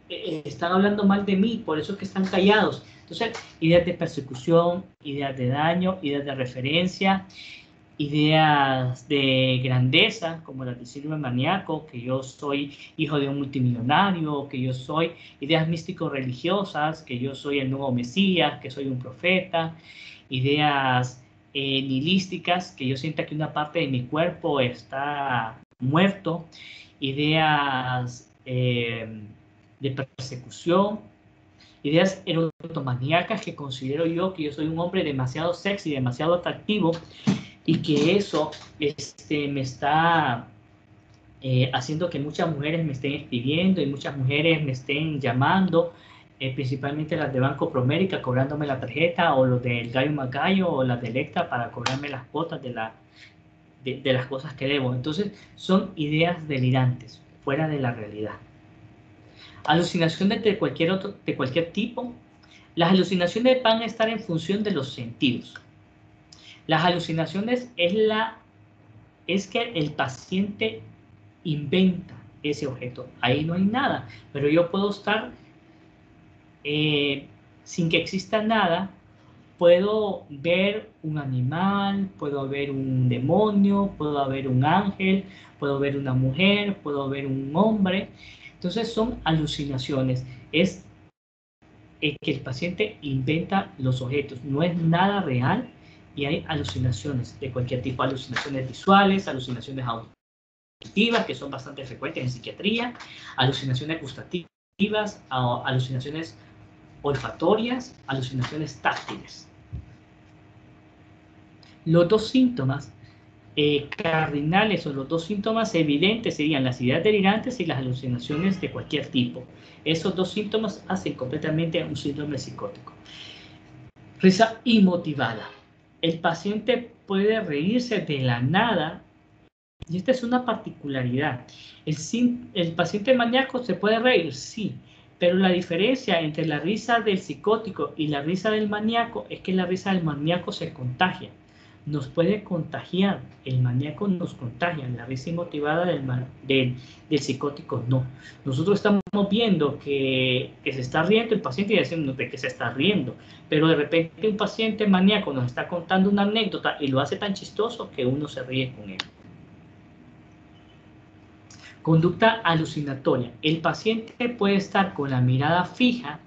Están hablando mal de mí, por eso es que están callados. Entonces, ideas de persecución, ideas de daño, ideas de referencia, ideas de grandeza, como las del síndrome maníaco, que yo soy hijo de un multimillonario, que yo soy, ideas místico-religiosas, que yo soy el nuevo Mesías, que soy un profeta, ideas nihilísticas, que yo sienta que una parte de mi cuerpo está muerto, ideas de persecución, ideas erotomaníacas, que considero yo que yo soy un hombre demasiado sexy, demasiado atractivo, y que eso me está haciendo que muchas mujeres me estén escribiendo y muchas mujeres me estén llamando, principalmente las de Banco Promérica, cobrándome la tarjeta, o los del Gallo Magallo, o las de Electra, para cobrarme las cuotas de las cosas que debo. Entonces son ideas delirantes, fuera de la realidad. Alucinaciones de cualquier tipo. Las alucinaciones van a estar en función de los sentidos. Las alucinaciones es que el paciente inventa ese objeto. Ahí no hay nada, pero yo puedo estar sin que exista nada. Puedo ver un animal, puedo ver un demonio, puedo ver un ángel, puedo ver una mujer, puedo ver un hombre. Entonces son alucinaciones. Es que el paciente inventa los objetos, no es nada real, y hay alucinaciones de cualquier tipo, alucinaciones visuales, alucinaciones auditivas, que son bastante frecuentes en psiquiatría, alucinaciones gustativas, alucinaciones olfatorias, alucinaciones táctiles. Los dos síntomas cardinales, o los dos síntomas evidentes, serían las ideas delirantes y las alucinaciones de cualquier tipo. Esos dos síntomas hacen completamente un síndrome psicótico. Risa inmotivada. El paciente puede reírse de la nada, y esta es una particularidad. El paciente maníaco se puede reír, sí, pero la diferencia entre la risa del psicótico y la risa del maníaco es que la risa del maníaco se contagia. Nos puede contagiar, el maníaco nos contagia, la risa inmotivada del psicótico no. Nosotros estamos viendo que se está riendo el paciente y decimos de que se está riendo, pero de repente un paciente maníaco nos está contando una anécdota y lo hace tan chistoso que uno se ríe con él. Conducta alucinatoria. El paciente puede estar con la mirada fija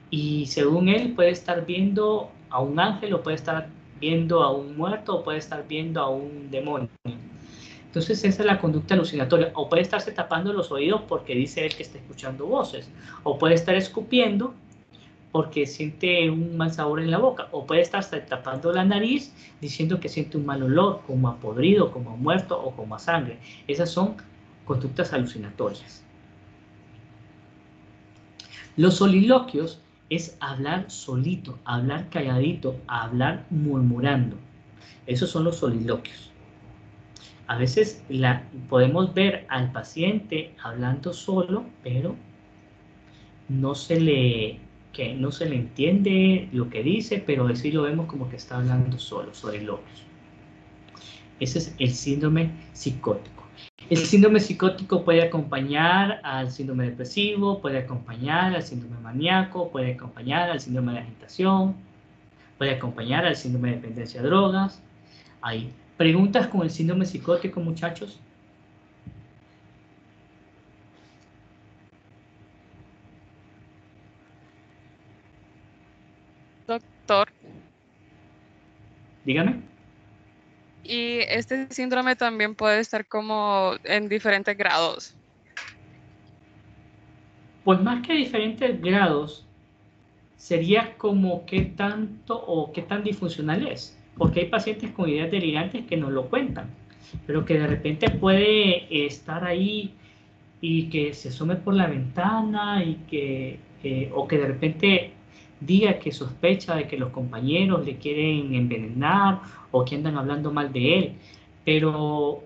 y según él puede estar viendo a un ángel, o puede estar viendo a un muerto, o puede estar viendo a un demonio. Entonces esa es la conducta alucinatoria. O puede estarse tapando los oídos porque dice él que está escuchando voces, o puede estar escupiendo porque siente un mal sabor en la boca, o puede estarse tapando la nariz diciendo que siente un mal olor, como a podrido, como a muerto o como a sangre. Esas son conductas alucinatorias. Los soliloquios es hablar solito, hablar calladito, hablar murmurando. Esos son los soliloquios. A veces podemos ver al paciente hablando solo, pero no se le entiende lo que dice, pero sí lo vemos como que está hablando solo, soliloquios. Ese es el síndrome psicótico. El síndrome psicótico puede acompañar al síndrome depresivo, puede acompañar al síndrome maníaco, puede acompañar al síndrome de agitación, puede acompañar al síndrome de dependencia de drogas. Hay preguntas con el síndrome psicótico, muchachos. Doctor, Dígame. y este síndrome también puede estar como en diferentes grados. Pues más que diferentes grados, sería como qué tanto o qué tan disfuncional es. Porque hay pacientes con ideas delirantes que nos lo cuentan, pero que de repente puede estar ahí y que se asome por la ventana y o que de repente diga que sospecha de que los compañeros le quieren envenenar o que andan hablando mal de él. Pero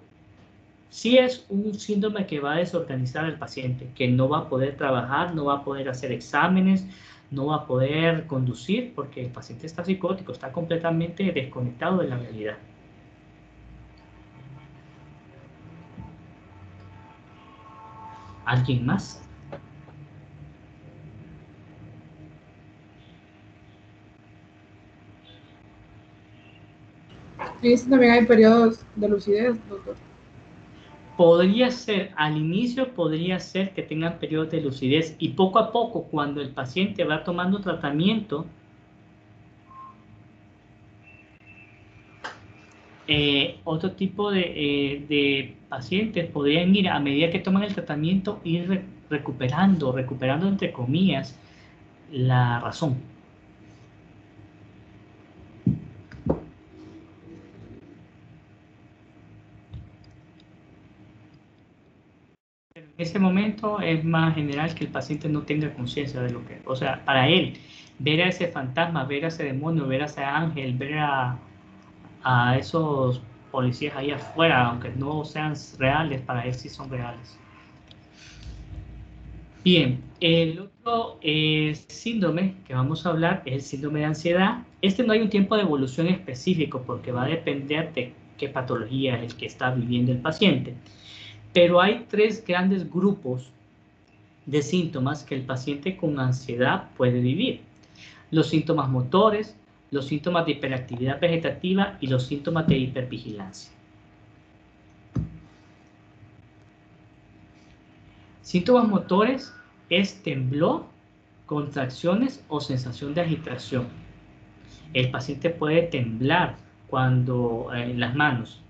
sí es un síndrome que va a desorganizar al paciente, que no va a poder trabajar, no va a poder hacer exámenes, no va a poder conducir porque el paciente está psicótico, está completamente desconectado de la realidad. ¿Alguien más? En este también hay periodos de lucidez, doctor. Podría ser, al inicio podría ser que tengan periodos de lucidez y poco a poco, cuando el paciente va tomando tratamiento, otro tipo de pacientes podrían ir, a medida que toman el tratamiento, ir recuperando entre comillas la razón. En ese momento es más general que el paciente no tenga conciencia de lo que, o sea, para él, ver a ese fantasma, ver a ese demonio, ver a ese ángel, ver a esos policías ahí afuera, aunque no sean reales, para él sí son reales. Bien, el otro síndrome que vamos a hablar es el síndrome de ansiedad. Este no hay un tiempo de evolución específico porque va a depender de qué patología es el que está viviendo el paciente. Pero hay tres grandes grupos de síntomas que el paciente con ansiedad puede vivir. Los síntomas motores, los síntomas de hiperactividad vegetativa y los síntomas de hipervigilancia. Síntomas motores es temblor, contracciones o sensación de agitación. El paciente puede temblar cuando en las manos,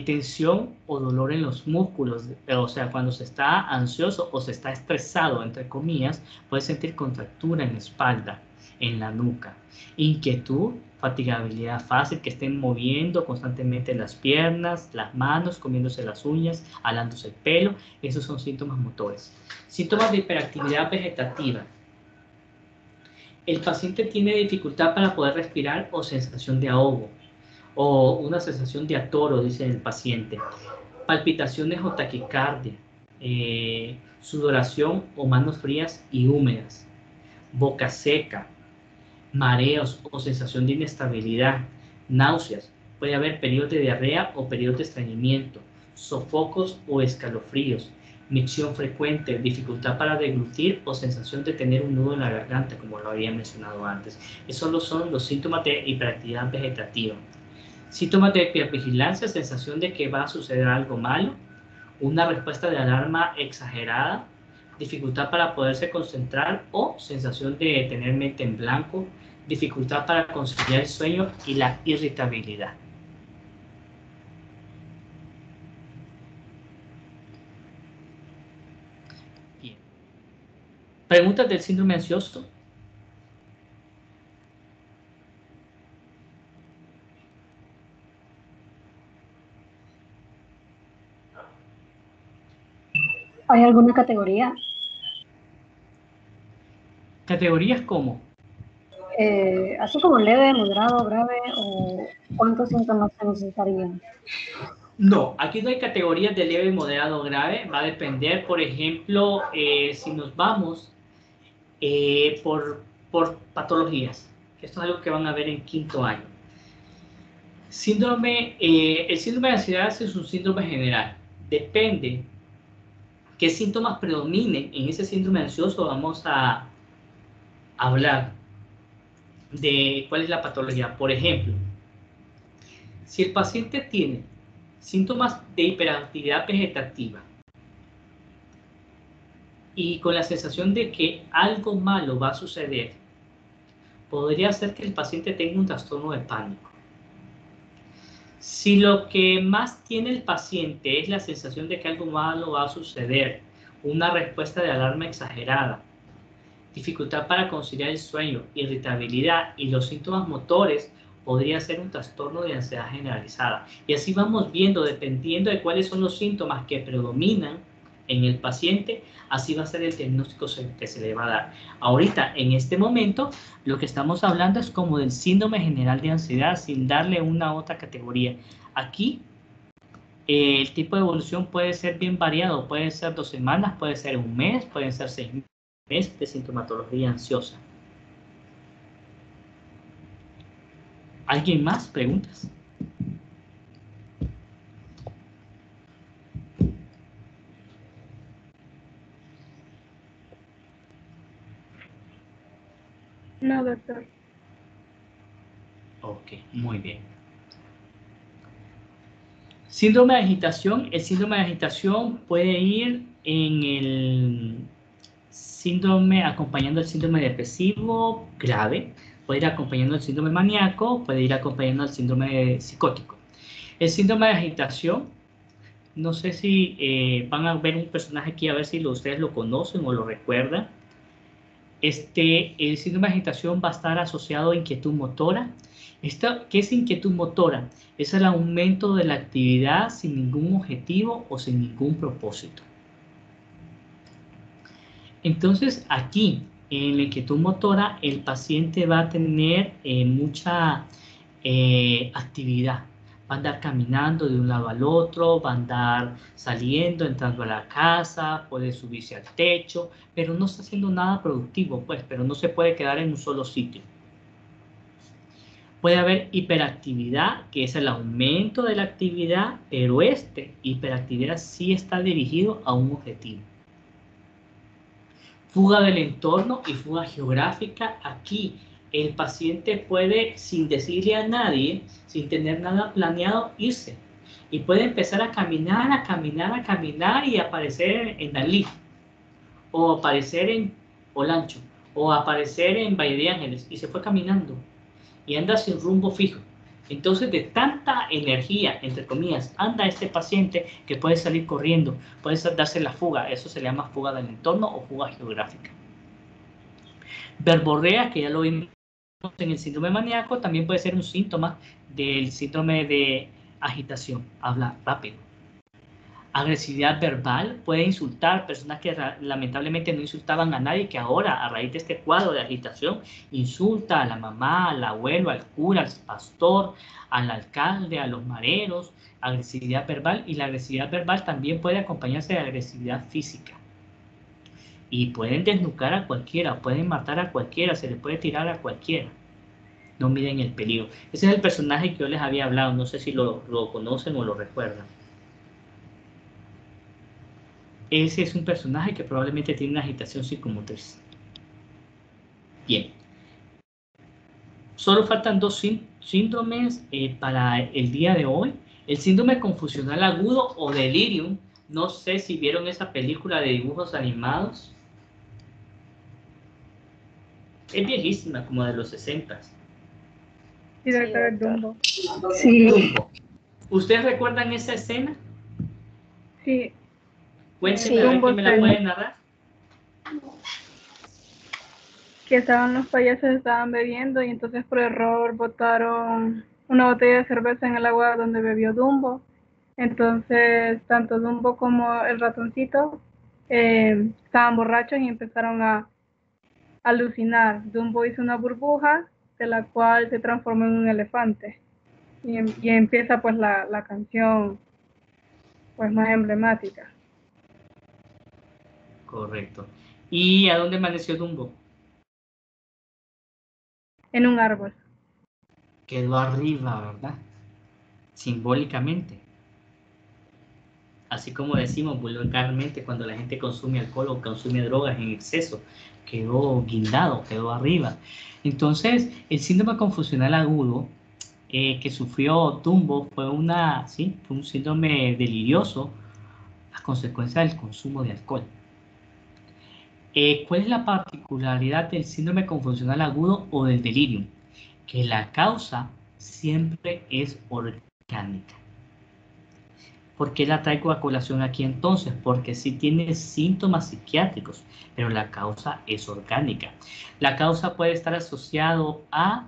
tensión o dolor en los músculos, o sea, cuando se está ansioso o se está estresado, entre comillas, puede sentir contractura en la espalda, en la nuca, inquietud, fatigabilidad fácil, que estén moviendo constantemente las piernas, las manos, comiéndose las uñas, alándose el pelo. Esos son síntomas motores. Síntomas de hiperactividad vegetativa. El paciente tiene dificultad para poder respirar o sensación de ahogo, o una sensación de atoro, dice el paciente, palpitaciones o taquicardia, sudoración o manos frías y húmedas, boca seca, mareos o sensación de inestabilidad, náuseas, puede haber periodos de diarrea o periodos de estreñimiento, sofocos o escalofríos, micción frecuente, dificultad para deglutir o sensación de tener un nudo en la garganta, como lo había mencionado antes. Esos son los síntomas de hiperactividad vegetativa. Síntomas de hipervigilancia, sensación de que va a suceder algo malo, una respuesta de alarma exagerada, dificultad para poderse concentrar o sensación de tener mente en blanco, dificultad para conciliar el sueño y la irritabilidad. Bien. ¿Preguntas del síndrome ansioso? ¿Hay alguna categoría? ¿Categorías como? Así como leve, moderado, grave, o cuántos síntomas se necesitarían. No, aquí no hay categorías de leve, moderado o grave. Va a depender, por ejemplo, si nos vamos por patologías, que esto es algo que van a ver en quinto año. El síndrome de ansiedad es un síndrome general. Depende qué síntomas predominen en ese síndrome ansioso. Vamos a hablar de cuál es la patología. Por ejemplo, si el paciente tiene síntomas de hiperactividad vegetativa y con la sensación de que algo malo va a suceder, podría ser que el paciente tenga un trastorno de pánico. Si lo que más tiene el paciente es la sensación de que algo malo va a suceder, una respuesta de alarma exagerada, dificultad para conciliar el sueño, irritabilidad y los síntomas motores, podría ser un trastorno de ansiedad generalizada. Y así vamos viendo, dependiendo de cuáles son los síntomas que predominan en el paciente, así va a ser el diagnóstico que se le va a dar. Ahorita, en este momento, lo que estamos hablando es como del síndrome general de ansiedad, sin darle una otra categoría. Aquí, el tipo de evolución puede ser bien variado, puede ser 2 semanas, puede ser un mes, pueden ser 6 meses de sintomatología ansiosa. ¿Alguien más? ¿Preguntas? No, doctor. Ok, muy bien. Síndrome de agitación. El síndrome de agitación puede ir en el síndrome, acompañando el síndrome depresivo grave, puede ir acompañando el síndrome maníaco, puede ir acompañando el síndrome psicótico. El síndrome de agitación, no sé si van a ver un personaje aquí, a ver si ustedes lo conocen o lo recuerdan. El síndrome de agitación va a estar asociado a inquietud motora. ¿Qué es inquietud motora? Es el aumento de la actividad sin ningún objetivo o sin ningún propósito. Entonces, aquí, en la inquietud motora, el paciente va a tener mucha actividad. Va a andar caminando de un lado al otro, va a andar saliendo, entrando a la casa, puede subirse al techo, pero no está haciendo nada productivo, pues, pero no se puede quedar en un solo sitio. Puede haber hiperactividad, que es el aumento de la actividad, pero hiperactividad sí está dirigido a un objetivo. Fuga del entorno y fuga geográfica. Aquí el paciente puede, sin decirle a nadie, sin tener nada planeado, irse. Y puede empezar a caminar, a caminar, a caminar y aparecer en Dalí, o aparecer en Olancho, o aparecer en Valle de Ángeles, y se fue caminando. Y anda sin rumbo fijo. Entonces, de tanta energía, entre comillas, anda este paciente que puede salir corriendo, puede darse la fuga. Eso se le llama fuga del entorno o fuga geográfica. Verborrea, que ya lo vimos en el síndrome maníaco, también puede ser un síntoma del síndrome de agitación. Habla rápido. Agresividad verbal, puede insultar, personas que lamentablemente no insultaban a nadie, que ahora a raíz de este cuadro de agitación insulta a la mamá, al abuelo, al cura, al pastor, al alcalde, a los mareros. Agresividad verbal, y la agresividad verbal también puede acompañarse de agresividad física. Y pueden desnucar a cualquiera, pueden matar a cualquiera, se le puede tirar a cualquiera. No miden el peligro. Ese es el personaje que yo les había hablado, no sé si lo conocen o lo recuerdan. Ese es un personaje que probablemente tiene una agitación psicomotriz. Bien. Solo faltan 2 síndromes para el día de hoy. El síndrome confusional agudo o delirium. No sé si vieron esa película de dibujos animados. Es viejísima, como de los 60. Sí, doctor, Dumbo. Sí. Dumbo. ¿Ustedes recuerdan esa escena? Sí. Cuéntenme, a ver quién me la puede narrar. Que los payasos estaban bebiendo y entonces por error botaron una botella de cerveza en el agua donde bebió Dumbo. Entonces, tanto Dumbo como el ratoncito estaban borrachos y empezaron a alucinar. Dumbo hizo una burbuja de la cual se transformó en un elefante. Y empieza pues la canción pues más emblemática. Correcto. ¿Y a dónde amaneció Dumbo? En un árbol. Quedó arriba, ¿verdad? Simbólicamente. Así como decimos vulgarmente cuando la gente consume alcohol o consume drogas en exceso, quedó guindado, quedó arriba. Entonces, el síndrome confusional agudo que sufrió Dumbo fue un síndrome delirioso a consecuencia del consumo de alcohol. ¿Cuál es la particularidad del síndrome confusional agudo o del delirium? Que la causa siempre es orgánica. ¿Por qué la traigo a colación aquí entonces? Porque sí tiene síntomas psiquiátricos, pero la causa es orgánica. La causa puede estar asociado a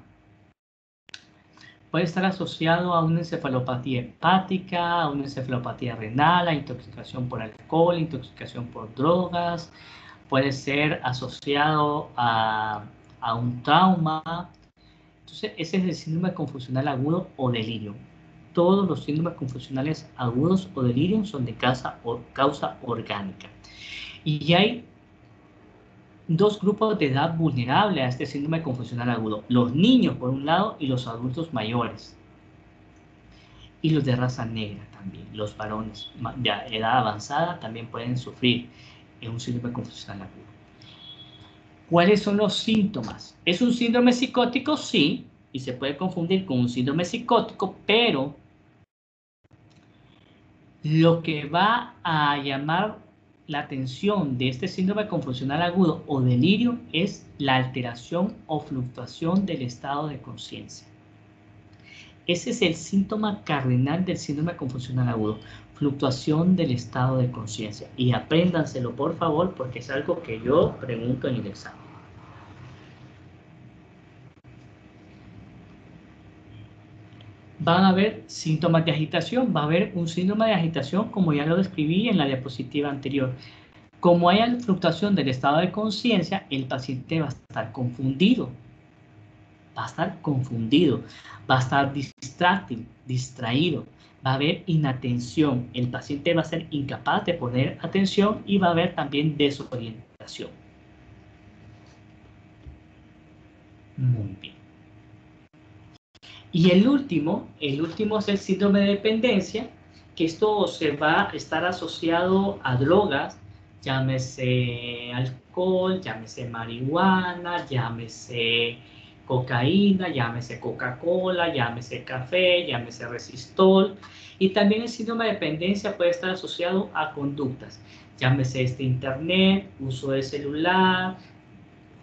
una encefalopatía hepática, a una encefalopatía renal, a intoxicación por alcohol, intoxicación por drogas, puede ser asociado a un trauma. Entonces, ese es el síndrome confusional agudo o delirio. Todos los síndromes confusionales agudos o delirium son de causa orgánica. Y hay dos grupos de edad vulnerables a este síndrome confusional agudo. Los niños, por un lado, y los adultos mayores. Y los de raza negra también. Los varones de edad avanzada también pueden sufrir un síndrome confusional agudo. ¿Cuáles son los síntomas? ¿Es un síndrome psicótico? Sí, y se puede confundir con un síndrome psicótico, pero lo que va a llamar la atención de este síndrome confusional agudo o delirio es la alteración o fluctuación del estado de conciencia. Ese es el síntoma cardinal del síndrome confusional agudo, fluctuación del estado de conciencia. Y apréndanselo, por favor, porque es algo que yo pregunto en el examen. Van a haber síntomas de agitación, va a haber un síndrome de agitación como ya lo describí en la diapositiva anterior. Como hay fluctuación del estado de conciencia, el paciente va a estar confundido, va a estar distraído, va a haber inatención, el paciente va a ser incapaz de poner atención y va a haber también desorientación. Muy bien. Y el último es el síndrome de dependencia, que esto se va a estar asociado a drogas, llámese alcohol, llámese marihuana, llámese cocaína, llámese Coca-Cola, llámese café, llámese resistol. Y también el síndrome de dependencia puede estar asociado a conductas, llámese internet, uso de celular,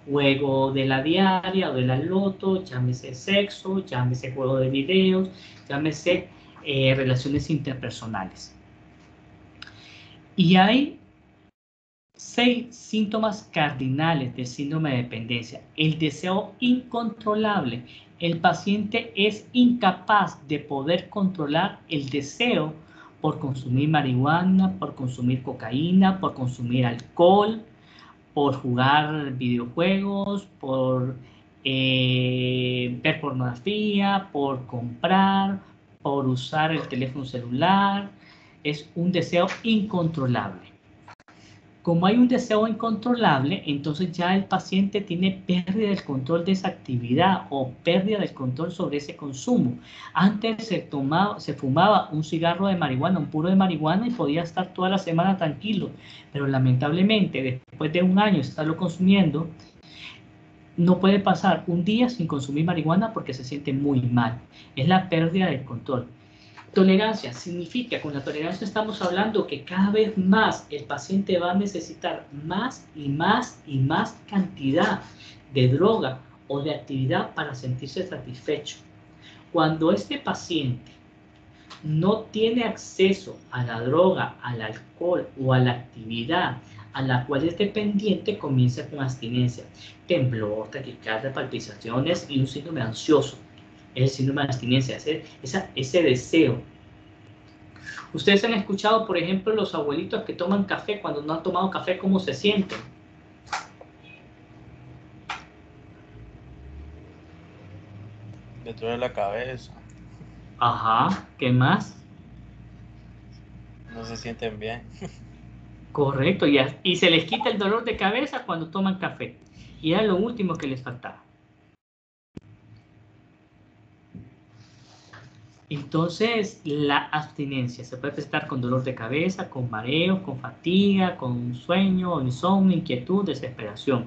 juego de la diaria o de la loto, llámese sexo, llámese juego de videos, llámese relaciones interpersonales. Y hay 6 síntomas cardinales del síndrome de dependencia. El deseo incontrolable. El paciente es incapaz de poder controlar el deseo por consumir marihuana, por consumir cocaína, por consumir alcohol, por jugar videojuegos, por ver pornografía, por comprar, por usar el teléfono celular. Es un deseo incontrolable. Como hay un deseo incontrolable, entonces ya el paciente tiene pérdida del control de esa actividad o pérdida del control sobre ese consumo. Antes se fumaba un cigarro de marihuana, un puro de marihuana y podía estar toda la semana tranquilo, pero lamentablemente después de un año estarlo consumiendo, no puede pasar un día sin consumir marihuana porque se siente muy mal. Es la pérdida del control. Tolerancia significa, con la tolerancia estamos hablando que cada vez más el paciente va a necesitar más y más y más cantidad de droga o de actividad para sentirse satisfecho. Cuando este paciente no tiene acceso a la droga, al alcohol o a la actividad a la cual es dependiente, comienza con abstinencia, temblor, taquicardia, palpitaciones y un síndrome ansioso. Es el síndrome de abstinencia, ese deseo Ustedes han escuchado, por ejemplo, los abuelitos que toman café cuando no han tomado café, ¿cómo se sienten? Le duele la cabeza. Ajá, ¿qué más? No se sienten bien. Correcto, y se les quita el dolor de cabeza cuando toman café. Y era lo último que les faltaba. Entonces, la abstinencia se puede presentar con dolor de cabeza, con mareo, con fatiga, con sueño, insomnio, inquietud, desesperación.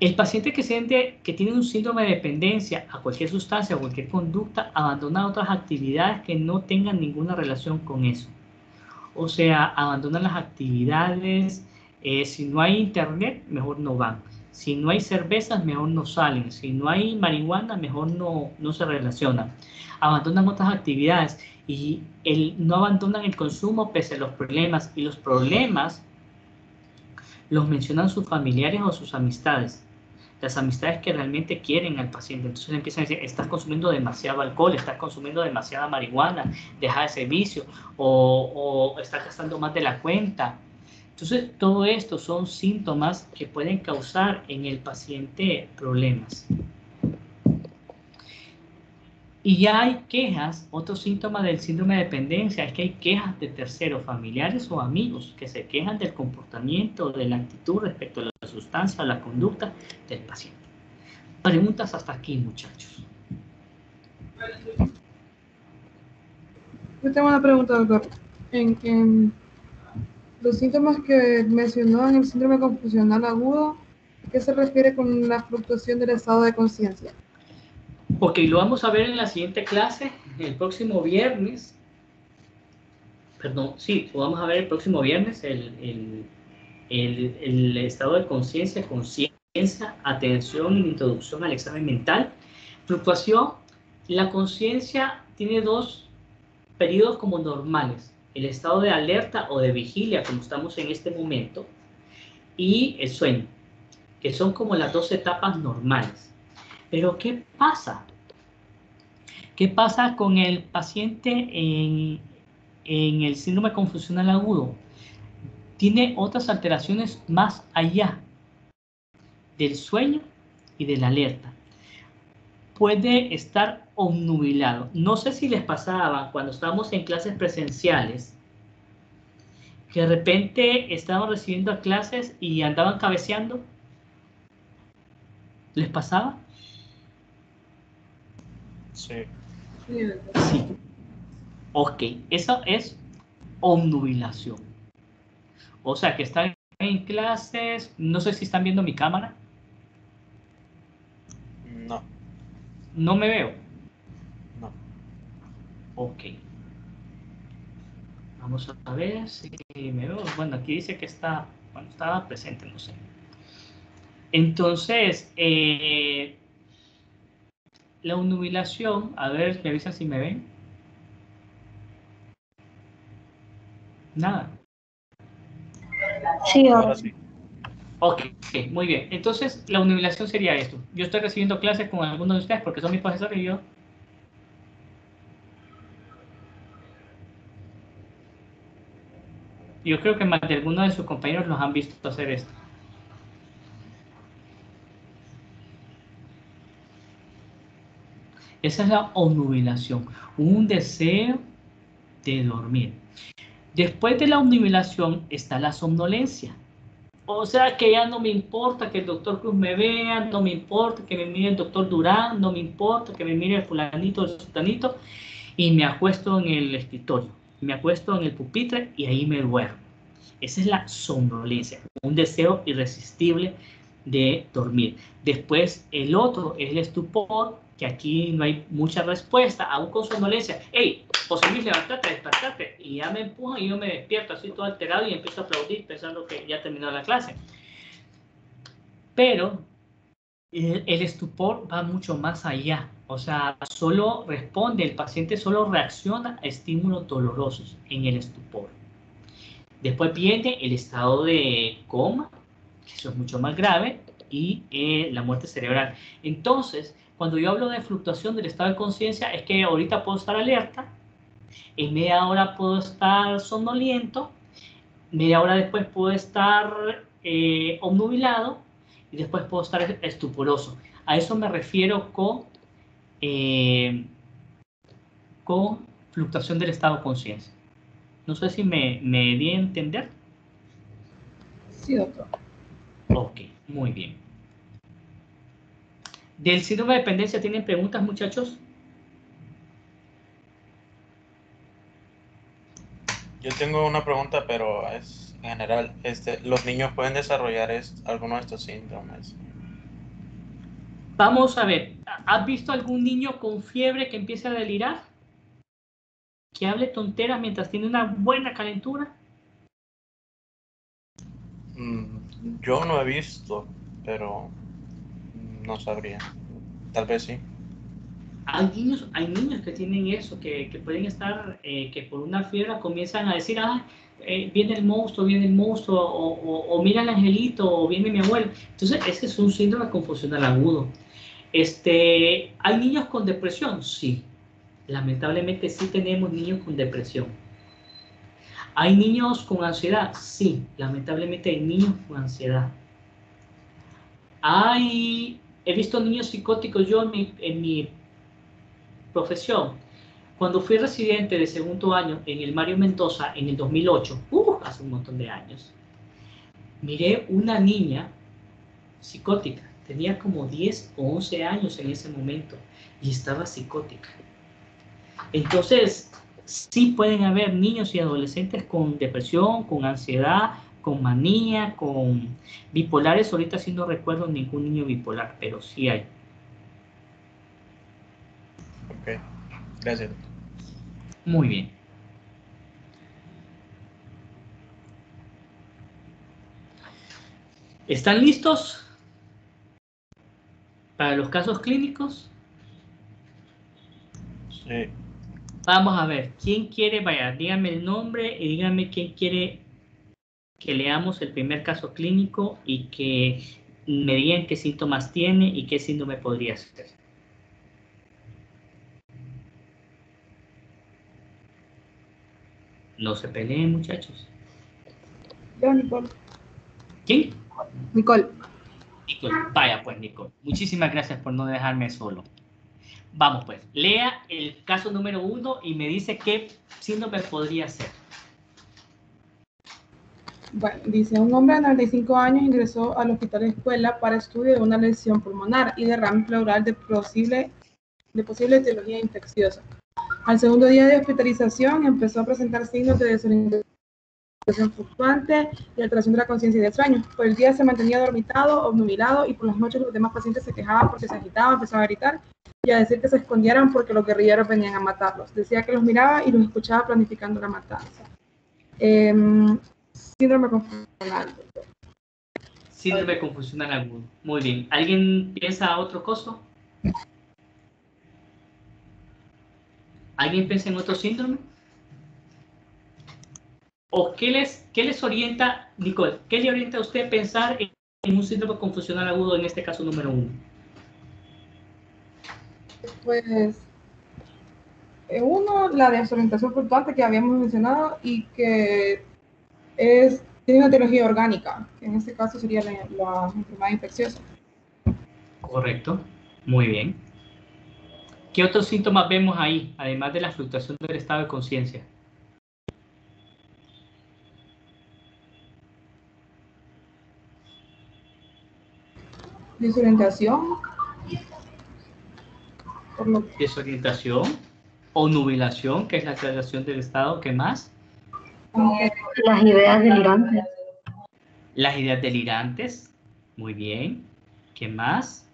El paciente que siente que tiene un síndrome de dependencia a cualquier sustancia o cualquier conducta abandona otras actividades que no tengan ninguna relación con eso. O sea, abandonan las actividades. Si no hay internet, mejor no van. Si no hay cervezas, mejor no salen. Si no hay marihuana, mejor no se relacionan. Abandonan otras actividades y no abandonan el consumo pese a los problemas. Y los problemas los mencionan sus familiares o sus amistades. Las amistades que realmente quieren al paciente. Entonces empiezan a decir, estás consumiendo demasiado alcohol, estás consumiendo demasiada marihuana, deja ese vicio, o estás gastando más de la cuenta. Entonces, todo esto son síntomas que pueden causar en el paciente problemas. Y ya hay quejas, otro síntoma del síndrome de dependencia es que hay quejas de terceros, familiares o amigos, que se quejan del comportamiento, de la actitud respecto a la sustancia o la conducta del paciente. Preguntas hasta aquí, muchachos. Yo tengo una pregunta, doctor. En los síntomas que mencionó en el síndrome confusional agudo, ¿a qué se refiere con la fluctuación del estado de conciencia? Ok, lo vamos a ver en la siguiente clase, el próximo viernes. Perdón, sí, lo vamos a ver el próximo viernes, el estado de conciencia, atención y introducción al examen mental. Fluctuación, la conciencia tiene dos periodos como normales, el estado de alerta o de vigilia, como estamos en este momento, y el sueño, que son como las dos etapas normales. Pero ¿qué pasa? ¿Qué pasa con el paciente en el síndrome confusional agudo? Tiene otras alteraciones más allá del sueño y de la alerta. Puede estar obnubilado. No sé si les pasaba cuando estábamos en clases presenciales, que de repente estaban recibiendo clases y andaban cabeceando. ¿Les pasaba? Sí. Sí. Ok, eso es obnubilación. O sea, que están en clases, no sé si están viendo mi cámara. No. No me veo. No. Ok. Vamos a ver si me veo. Bueno, aquí dice que está, bueno, estaba presente, no sé. Entonces, la obnubilación, a ver, me avisan si me ven. Nada. Sí, Ahora sí. Ok, muy bien. Entonces, la obnubilación sería esto. Yo estoy recibiendo clases con algunos de ustedes porque son mis profesores y yo creo que más de algunos de sus compañeros los han visto hacer esto. Esa es la obnubilación, un deseo de dormir. Después de la obnubilación está la somnolencia. O sea que ya no me importa que el doctor Cruz me vea, no me importa que me mire el doctor Durán, no me importa que me mire el fulanito o el sultanito, y me acuesto en el escritorio, me acuesto en el pupitre y ahí me duermo. Esa es la somnolencia, un deseo irresistible de dormir. Después el otro es el estupor, que aquí no hay mucha respuesta, aún con somnolencia. ¡Hey, José Luis, levántate, despertate! Y ya me empujan y yo me despierto así todo alterado y empiezo a aplaudir pensando que ya terminó la clase. Pero el estupor va mucho más allá. O sea, solo responde, el paciente solo reacciona a estímulos dolorosos en el estupor. Después viene el estado de coma, que eso es mucho más grave, y la muerte cerebral. Entonces, cuando yo hablo de fluctuación del estado de conciencia, es que ahorita puedo estar alerta, En media hora puedo estar somnoliento, media hora después puedo estar obnubilado y después puedo estar estuporoso. A eso me refiero con fluctuación del estado de conciencia. No sé si me di a entender. Sí, doctor. Ok, muy bien. ¿Del síndrome de dependencia tienen preguntas, muchachos? Yo tengo una pregunta, pero es en general. ¿Los niños pueden desarrollar alguno de estos síndromes? Vamos a ver. ¿Has visto algún niño con fiebre que empiece a delirar? ¿Que hable tonteras mientras tiene una buena calentura? Yo no he visto, pero no sabría. Tal vez sí. Hay niños que tienen eso, que pueden estar, que por una fiebre comienzan a decir, viene el monstruo, o mira el angelito, o viene mi abuelo. Entonces, ese es un síndrome confusional agudo. ¿Hay niños con depresión? Sí. Lamentablemente sí tenemos niños con depresión. ¿Hay niños con ansiedad? Sí. Lamentablemente hay niños con ansiedad. He visto niños psicóticos yo en mi profesión. Cuando fui residente de segundo año en el Mario Mendoza en el 2008, hace un montón de años, miré una niña psicótica. Tenía como 10 o 11 años en ese momento y estaba psicótica. Entonces, sí pueden haber niños y adolescentes con depresión, con ansiedad, con manía, con bipolares. Ahorita sí no recuerdo ningún niño bipolar, pero sí hay. Ok, gracias. Muy bien. ¿Están listos para los casos clínicos? Sí. Vamos a ver, ¿quién quiere? Vaya, díganme el nombre y díganme quién quiere que leamos el primer caso clínico y que me digan qué síntomas tiene y qué síndrome podría ser. No se peleen, muchachos. Yo, Nicole. ¿Quién? Nicole. Nicole. Vaya pues, Nicole. Muchísimas gracias por no dejarme solo. Vamos pues, lea el caso número 1 y me dice qué síndrome podría ser. Bueno, dice, un hombre de 95 años ingresó al hospital de escuela para estudio de una lesión pulmonar y derrame pleural de posible etiología infecciosa. Al segundo día de hospitalización empezó a presentar signos de desorientación fluctuante y alteración de la conciencia y de sueño. Por el día se mantenía dormitado, obnubilado, y por las noches los demás pacientes se quejaban porque se agitaban, empezaban a gritar y a decir que se escondieran porque los guerrilleros venían a matarlos. Decía que los miraba y los escuchaba planificando la matanza. Síndrome confusional. Síndrome confusional agudo. Muy bien. ¿Alguien piensa a otro coso? ¿Alguien piensa en otro síndrome? ¿O qué les orienta, Nicole, qué le orienta a usted pensar en un síndrome confusional agudo, en este caso número 1? Pues, uno, la desorientación fluctuante que habíamos mencionado y que tiene una etiología orgánica, que en este caso sería la enfermedad infecciosa. Correcto. Muy bien. ¿Qué otros síntomas vemos ahí, además de la fluctuación del estado de conciencia? Desorientación. Desorientación o nubilación, que es la alteración del estado. ¿Qué más? Las ideas delirantes. Las ideas delirantes. Muy bien. ¿Qué más?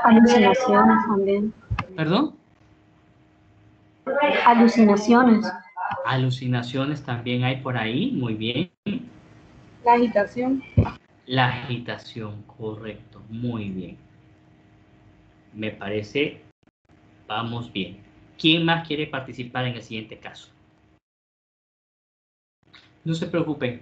Alucinaciones también. ¿Perdón? Alucinaciones. Alucinaciones también hay por ahí. Muy bien. La agitación. La agitación, correcto. Muy bien. Me parece, vamos bien. ¿Quién más quiere participar en el siguiente caso? No se preocupen.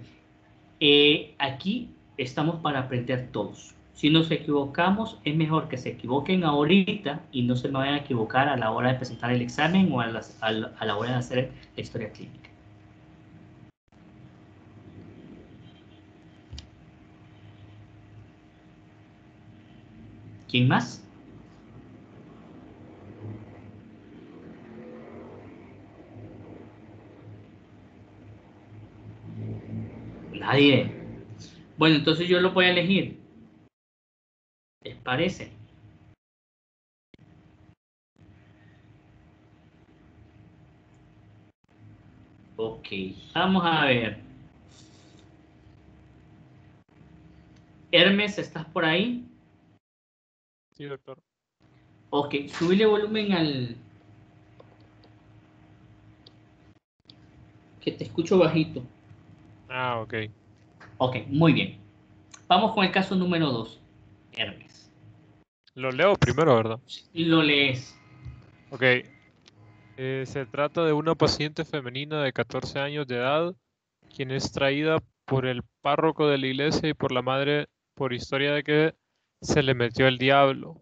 Aquí estamos para aprender todos. Si nos equivocamos, es mejor que se equivoquen ahorita y no se me vayan a equivocar a la hora de presentar el examen o a la hora de hacer la historia clínica. ¿Quién más? Nadie. Bueno, entonces yo lo voy a elegir. ¿Les parece? Ok, vamos a ver. Hermes, ¿estás por ahí? Sí, doctor. Ok, subile volumen al... que te escucho bajito. Ah, ok. Ok, muy bien. Vamos con el caso número 2. Hermes. Lo leo primero, ¿verdad? Lo lees. Ok. Se trata de una paciente femenina de 14 años de edad, quien es traída por el párroco de la iglesia y por la madre por historia de que se le metió el diablo.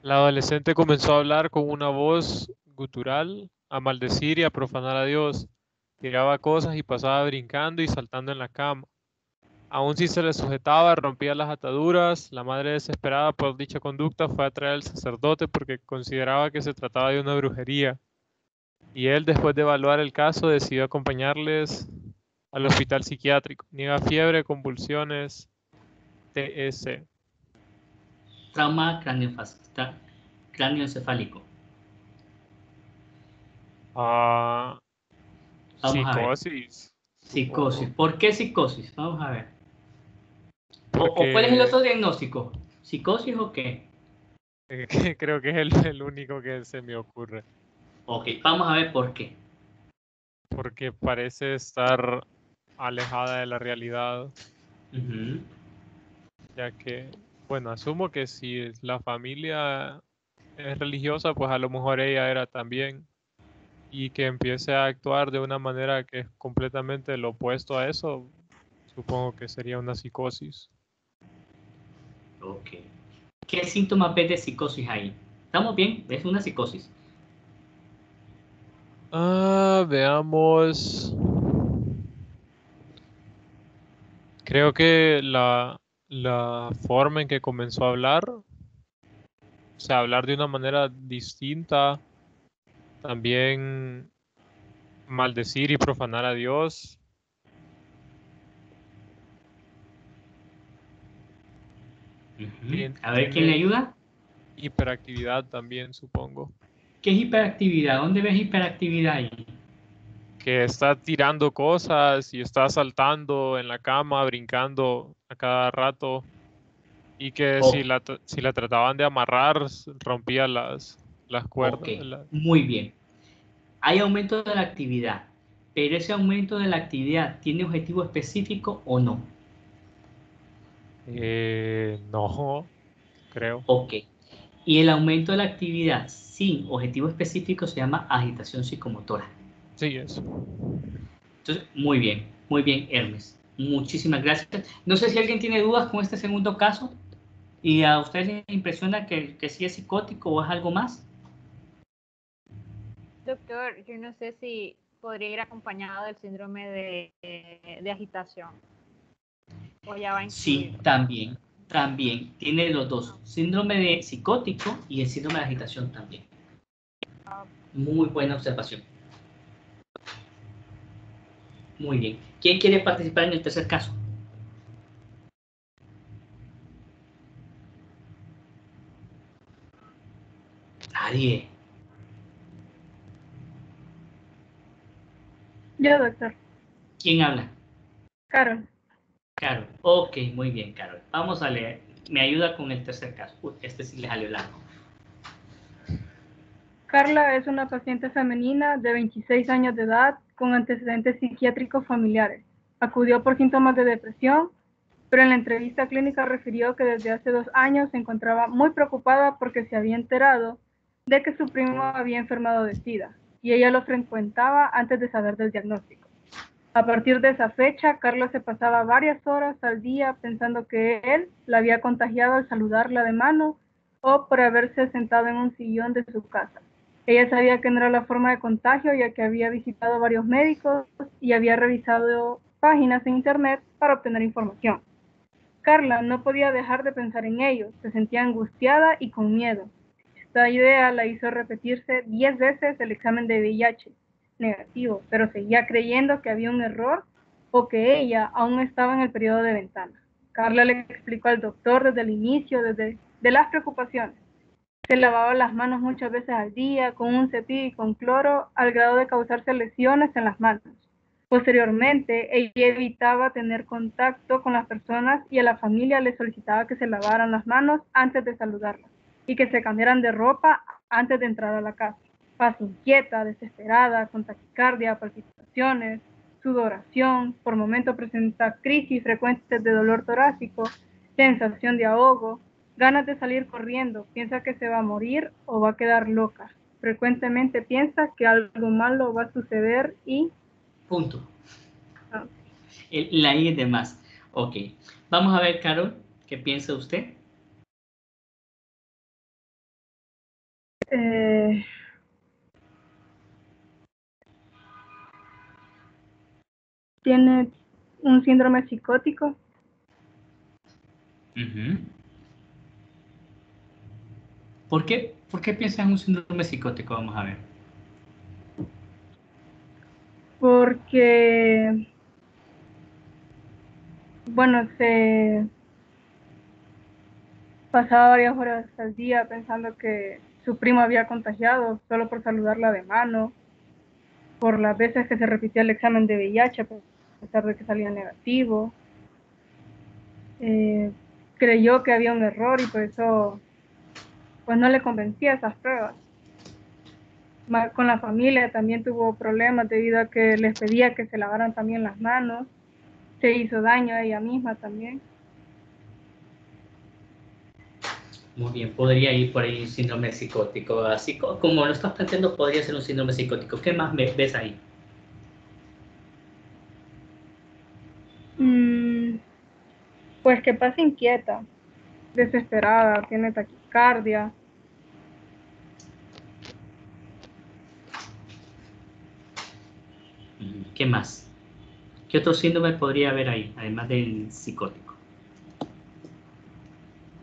La adolescente comenzó a hablar con una voz gutural, a maldecir y a profanar a Dios. Tiraba cosas y pasaba brincando y saltando en la cama. Aun si se le sujetaba, rompía las ataduras. La madre, desesperada por dicha conducta, fue a traer al sacerdote porque consideraba que se trataba de una brujería. Y él, después de evaluar el caso, decidió acompañarles al hospital psiquiátrico. Niega fiebre, convulsiones, TS. Trauma cráneoencefálico. Ah, Vamos a ver. psicosis, Psicosis. supongo. ¿Por qué psicosis? Vamos a ver. ¿O cuál es el Porque otro diagnóstico? ¿Psicosis o qué? creo que es el único que se me ocurre. Ok, vamos a ver por qué. Porque parece estar alejada de la realidad, Ujú. ya que, bueno, asumo que si la familia es religiosa, pues a lo mejor ella era también, y que empiece a actuar de una manera que es completamente lo opuesto a eso, supongo que sería una psicosis. Ok. ¿Qué síntomas ves de psicosis ahí? ¿Estamos bien? Es una psicosis. Veamos. Creo que la forma en que comenzó a hablar, o sea, hablar de una manera distinta, también maldecir y profanar a Dios. Ujú. A ver quién le Tiene ayuda. hiperactividad también, supongo. ¿Qué es hiperactividad? ¿Dónde ves hiperactividad ahí? Que está tirando cosas y está saltando en la cama, brincando a cada rato. Y que Oh, si la trataban de amarrar, rompía las ok, cuerdas. muy bien. Hay aumento de la actividad, pero ese aumento de la actividad ¿tiene objetivo específico o no? No, creo. Ok. Y el aumento de la actividad sin objetivo específico se llama agitación psicomotora. Sí, eso. Entonces, muy bien, Hermes. Muchísimas gracias. No sé si alguien tiene dudas con este segundo caso y a ustedes les impresiona que sí es psicótico o es algo más. Doctor, yo no sé si podría ir acompañado del síndrome de agitación. O ya va Sí, incluido. también. Tiene los dos. Síndrome de psicótico y el síndrome de agitación también. Muy buena observación. Muy bien. ¿Quién quiere participar en el tercer caso? Nadie. Yo, doctor. ¿Quién habla? Carol. Carol. Ok, muy bien, Carol. Vamos a leer. Me ayuda con el tercer caso. Uy, este sí le salió largo. Carla es una paciente femenina de 26 años de edad con antecedentes psiquiátricos familiares. Acudió por síntomas de depresión, pero en la entrevista clínica refirió que desde hace 2 años se encontraba muy preocupada porque se había enterado de que su primo había enfermado de SIDA y ella lo frecuentaba antes de saber del diagnóstico. A partir de esa fecha, Carla se pasaba varias horas al día pensando que él la había contagiado al saludarla de mano o por haberse sentado en un sillón de su casa. Ella sabía que no era la forma de contagio, ya que había visitado varios médicos y había revisado páginas en internet para obtener información. Carla no podía dejar de pensar en ello, se sentía angustiada y con miedo. Esta idea la hizo repetirse 10 veces el examen de VIH negativo, pero seguía creyendo que había un error o que ella aún estaba en el periodo de ventana. Carla le explicó al doctor desde el inicio de las preocupaciones. Se lavaba las manos muchas veces al día con un cepillo y con cloro al grado de causarse lesiones en las manos. Posteriormente, ella evitaba tener contacto con las personas y a la familia le solicitaba que se lavaran las manos antes de saludarlas y que se cambiaran de ropa antes de entrar a la casa. Pasa inquieta, desesperada, con taquicardia, palpitaciones, sudoración, por momentos presenta crisis frecuentes de dolor torácico, sensación de ahogo, ganas de salir corriendo, piensa que se va a morir o va a quedar loca. Frecuentemente piensa que algo malo va a suceder y... Punto. La I es de más. Ok. Vamos a ver, Carol, ¿qué piensa usted? Tiene un síndrome psicótico. ¿Por qué piensa en un síndrome psicótico? Vamos a ver. Porque, bueno, se pasaba varias horas al día pensando que su primo había contagiado solo por saludarla de mano, por las veces que se repitía el examen de VIH a pesar de que salía negativo. Creyó que había un error y por eso pues no le convencía esas pruebas. Con la familia también tuvo problemas debido a que les pedía que se lavaran también las manos. Se hizo daño a ella misma también. Muy bien, podría ir por ahí un síndrome psicótico. Así como lo estás planteando, podría ser un síndrome psicótico. ¿Qué más ves ahí? Pues que pasa inquieta, desesperada, tiene taquicardia. ¿Qué más? ¿Qué otro síndrome podría haber ahí, además del psicótico?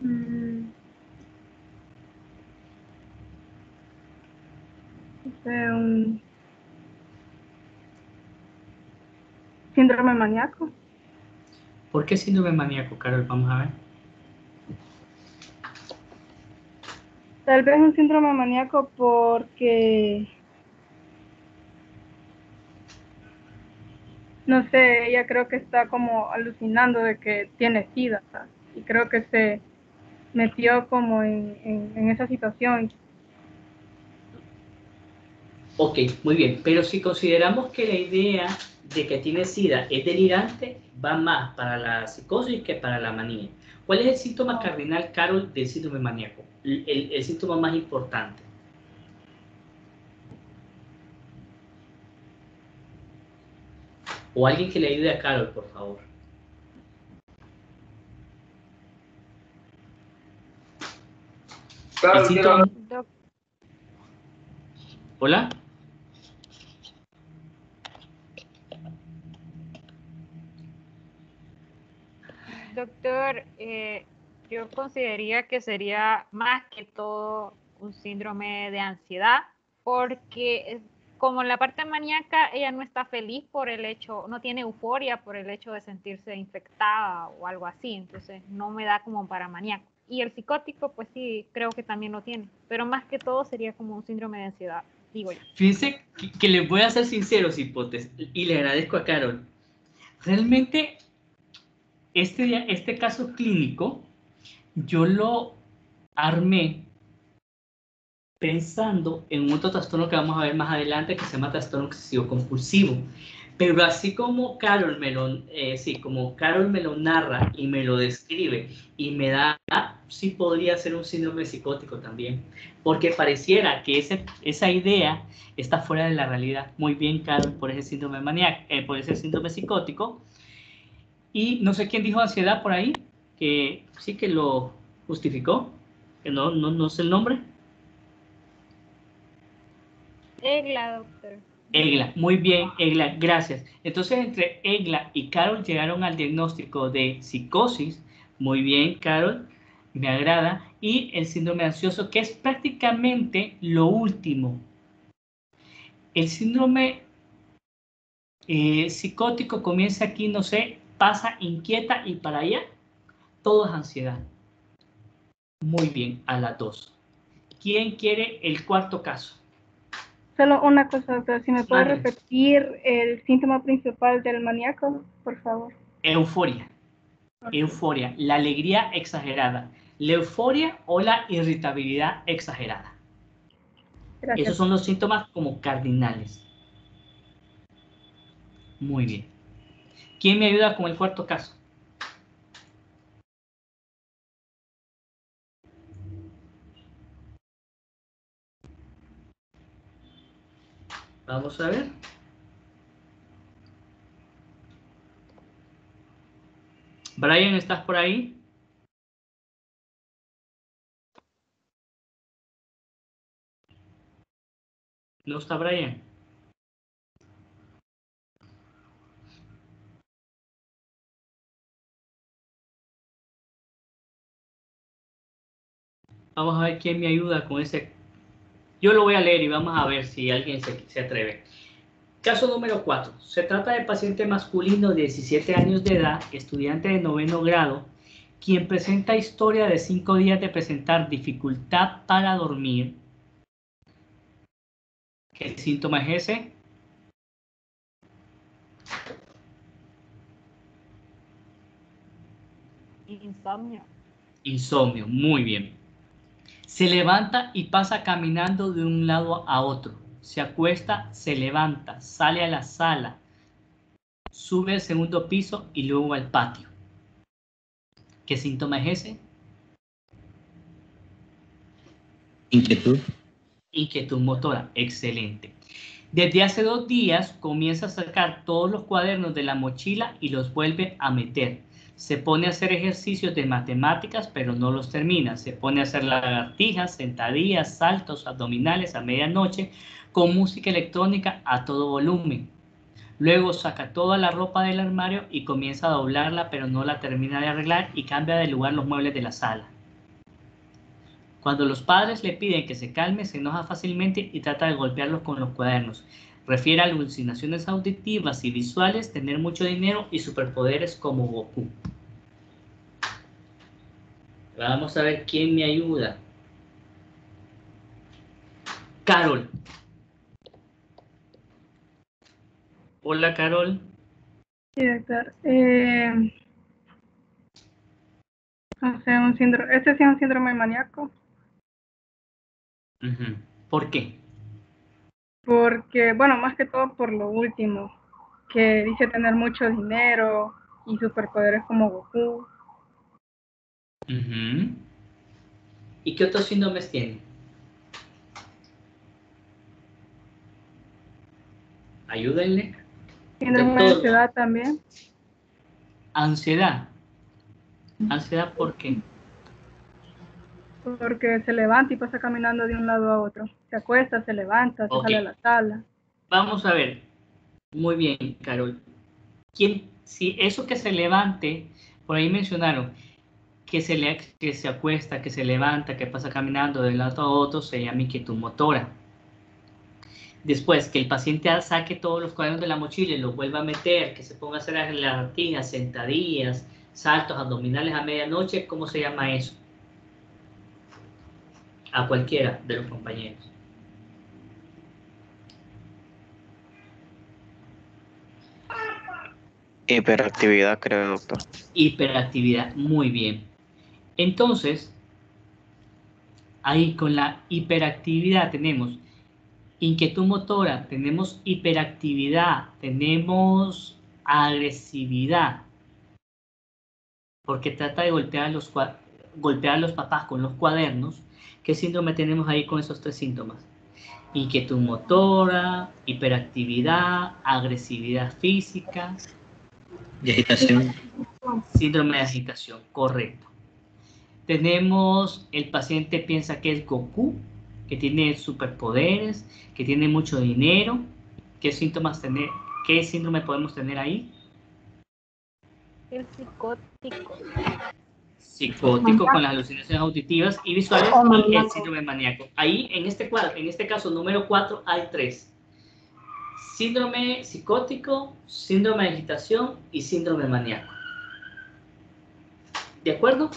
Un síndrome maníaco. ¿Por qué síndrome maníaco, Carol? Vamos a ver. Tal vez un síndrome maníaco porque, no sé, ella creo que está como alucinando de que tiene SIDA y creo que se metió como en esa situación. Ok, muy bien, pero si consideramos que la idea de que tiene SIDA es delirante, va más para la psicosis que para la manía. ¿Cuál es el síntoma cardinal, Carol, del síndrome maníaco? El síntoma más importante. O alguien que le ayude a Carol, por favor. El síntoma... ¿Hola? Doctor, yo consideraría que sería más que todo un síndrome de ansiedad, porque como en la parte maníaca, ella no está feliz por el hecho, no tiene euforia por el hecho de sentirse infectada o algo así, entonces no me da como para maníaco. Y el psicótico, pues sí, creo que también lo tiene, pero más que todo sería como un síndrome de ansiedad, digo yo. Fíjense que les voy a ser sinceros, hipotes, y le agradezco a Carol. Realmente, este caso clínico, yo lo armé pensando en otro trastorno que vamos a ver más adelante, que se llama trastorno obsesivo compulsivo. Pero así como Carol me lo narra y me lo describe y me da sí podría ser un síndrome psicótico también, porque pareciera que esa idea está fuera de la realidad. Muy bien, Carol, por ese síndrome maníaco, por ese síndrome psicótico. Y no sé quién dijo ansiedad por ahí, que sí que lo justificó, que no sé el nombre. Egla, doctor. Egla, muy bien, Egla, gracias. Entonces, entre Egla y Carol llegaron al diagnóstico de psicosis. Muy bien, Carol, me agrada. Y el síndrome ansioso, que es prácticamente lo último. El síndrome psicótico comienza aquí, no sé, pasa inquieta y para allá, todo es ansiedad. Muy bien, a las 2. ¿Quién quiere el cuarto caso? Solo una cosa, doctor, si me puede Vale. repetir el síntoma principal del maníaco, por favor. Euforia. Okay. Euforia, la alegría exagerada. La euforia o la irritabilidad exagerada. Gracias. Esos son los síntomas como cardinales. Muy bien. ¿Quién me ayuda con el cuarto caso? Vamos a ver. Brian, ¿estás por ahí? ¿No está Brian? Vamos a ver quién me ayuda con ese. Yo lo voy a leer y vamos a ver si alguien se atreve. Caso número 4. Se trata de paciente masculino de 17 años de edad, estudiante de 9º grado, quien presenta historia de 5 días de presentar dificultad para dormir. ¿Qué síntoma es ese? Insomnio. Insomnio, muy bien. Se levanta y pasa caminando de un lado a otro. Se acuesta, se levanta, sale a la sala, sube al segundo piso y luego al patio. ¿Qué síntoma es ese? Inquietud. Inquietud motora, excelente. Desde hace 2 días comienza a sacar todos los cuadernos de la mochila y los vuelve a meter. Se pone a hacer ejercicios de matemáticas, pero no los termina. Se pone a hacer lagartijas, sentadillas, saltos abdominales a medianoche con música electrónica a todo volumen. Luego saca toda la ropa del armario y comienza a doblarla, pero no la termina de arreglar y cambia de lugar los muebles de la sala. Cuando los padres le piden que se calme, se enoja fácilmente y trata de golpearlos con los cuadernos. Refiere a alucinaciones auditivas y visuales, tener mucho dinero y superpoderes como Goku. Vamos a ver quién me ayuda. Carol. Hola, Carol. Sí, doctor. O sea, un síndrome, este sí es un síndrome maníaco. ¿Por qué? Porque, bueno, más que todo por lo último, que dice tener mucho dinero y superpoderes como Goku. ¿Y qué otros síndromes tiene? Ayúdenle. Síndrome de ansiedad también. Ansiedad. ¿Ansiedad por qué? Porque se levanta y pasa caminando de un lado a otro. Se acuesta, se levanta, se sale a la sala. Vamos a ver. Muy bien, Carol. Si eso que se levante, por ahí mencionaron, que se acuesta, que se levanta, que pasa caminando de un lado a otro, se llama inquietud motora. Después, que el paciente saque todos los cuadernos de la mochila y los vuelva a meter, que se ponga a hacer las lagartijas, sentadillas, saltos abdominales a medianoche, ¿cómo se llama eso? A cualquiera de los compañeros. Hiperactividad, creo, doctor. Hiperactividad, muy bien. Entonces, ahí con la hiperactividad tenemos inquietud motora, tenemos hiperactividad, tenemos agresividad, porque trata de golpear los cuadernos. golpear a los papás con los cuadernos, ¿qué síndrome tenemos ahí con esos 3 síntomas? Inquietud motora, hiperactividad, agresividad física. De agitación. Síndrome de agitación, correcto. Tenemos, el paciente piensa que es Goku, que tiene superpoderes, que tiene mucho dinero. ¿Qué síndrome podemos tener ahí? El psicótico. Psicótico con las alucinaciones auditivas y visuales y el síndrome maníaco. Ahí, en este caso número 4, hay 3. Síndrome psicótico, síndrome de agitación y síndrome maníaco. ¿De acuerdo?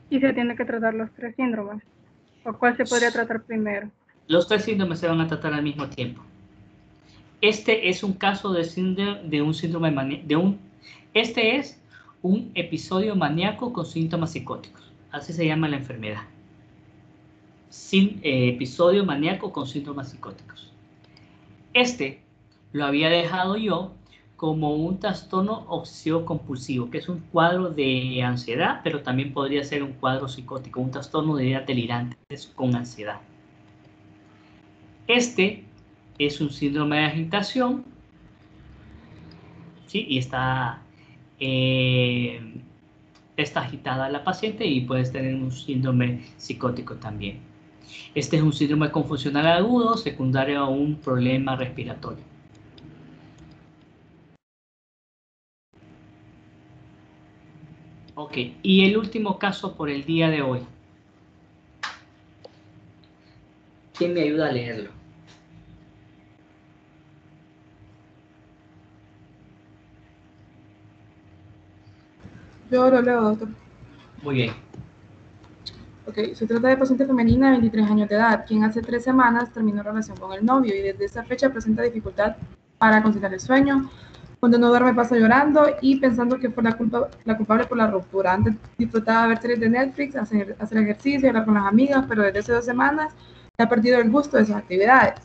Y se tiene que tratar los 3 síndromes. ¿O cuál se podría tratar primero? Los 3 síndromes se van a tratar al mismo tiempo. Este es un caso de un síndrome maníaco. Este es un episodio maníaco con síntomas psicóticos. Así se llama la enfermedad. Episodio maníaco con síntomas psicóticos. Este lo había dejado yo como un trastorno obsesivo compulsivo, que es un cuadro de ansiedad, pero también podría ser un cuadro psicótico, un trastorno de ideas delirantes con ansiedad. Este es un síndrome de agitación, ¿sí? Y está agitada la paciente y puedes tener un síndrome psicótico también. Este es un síndrome confusional agudo secundario a un problema respiratorio. Ok, y el último caso por el día de hoy. ¿Quién me ayuda a leerlo? Yo lo leo, doctor. Muy bien. Ok, se trata de paciente femenina de 23 años de edad, quien hace 3 semanas terminó relación con el novio y desde esa fecha presenta dificultad para conciliar el sueño. Cuando no duerme pasa llorando y pensando que fue la culpable por la ruptura. Antes disfrutaba ver series de Netflix, hacer ejercicio, hablar con las amigas, pero desde hace 2 semanas ha perdido el gusto de esas actividades.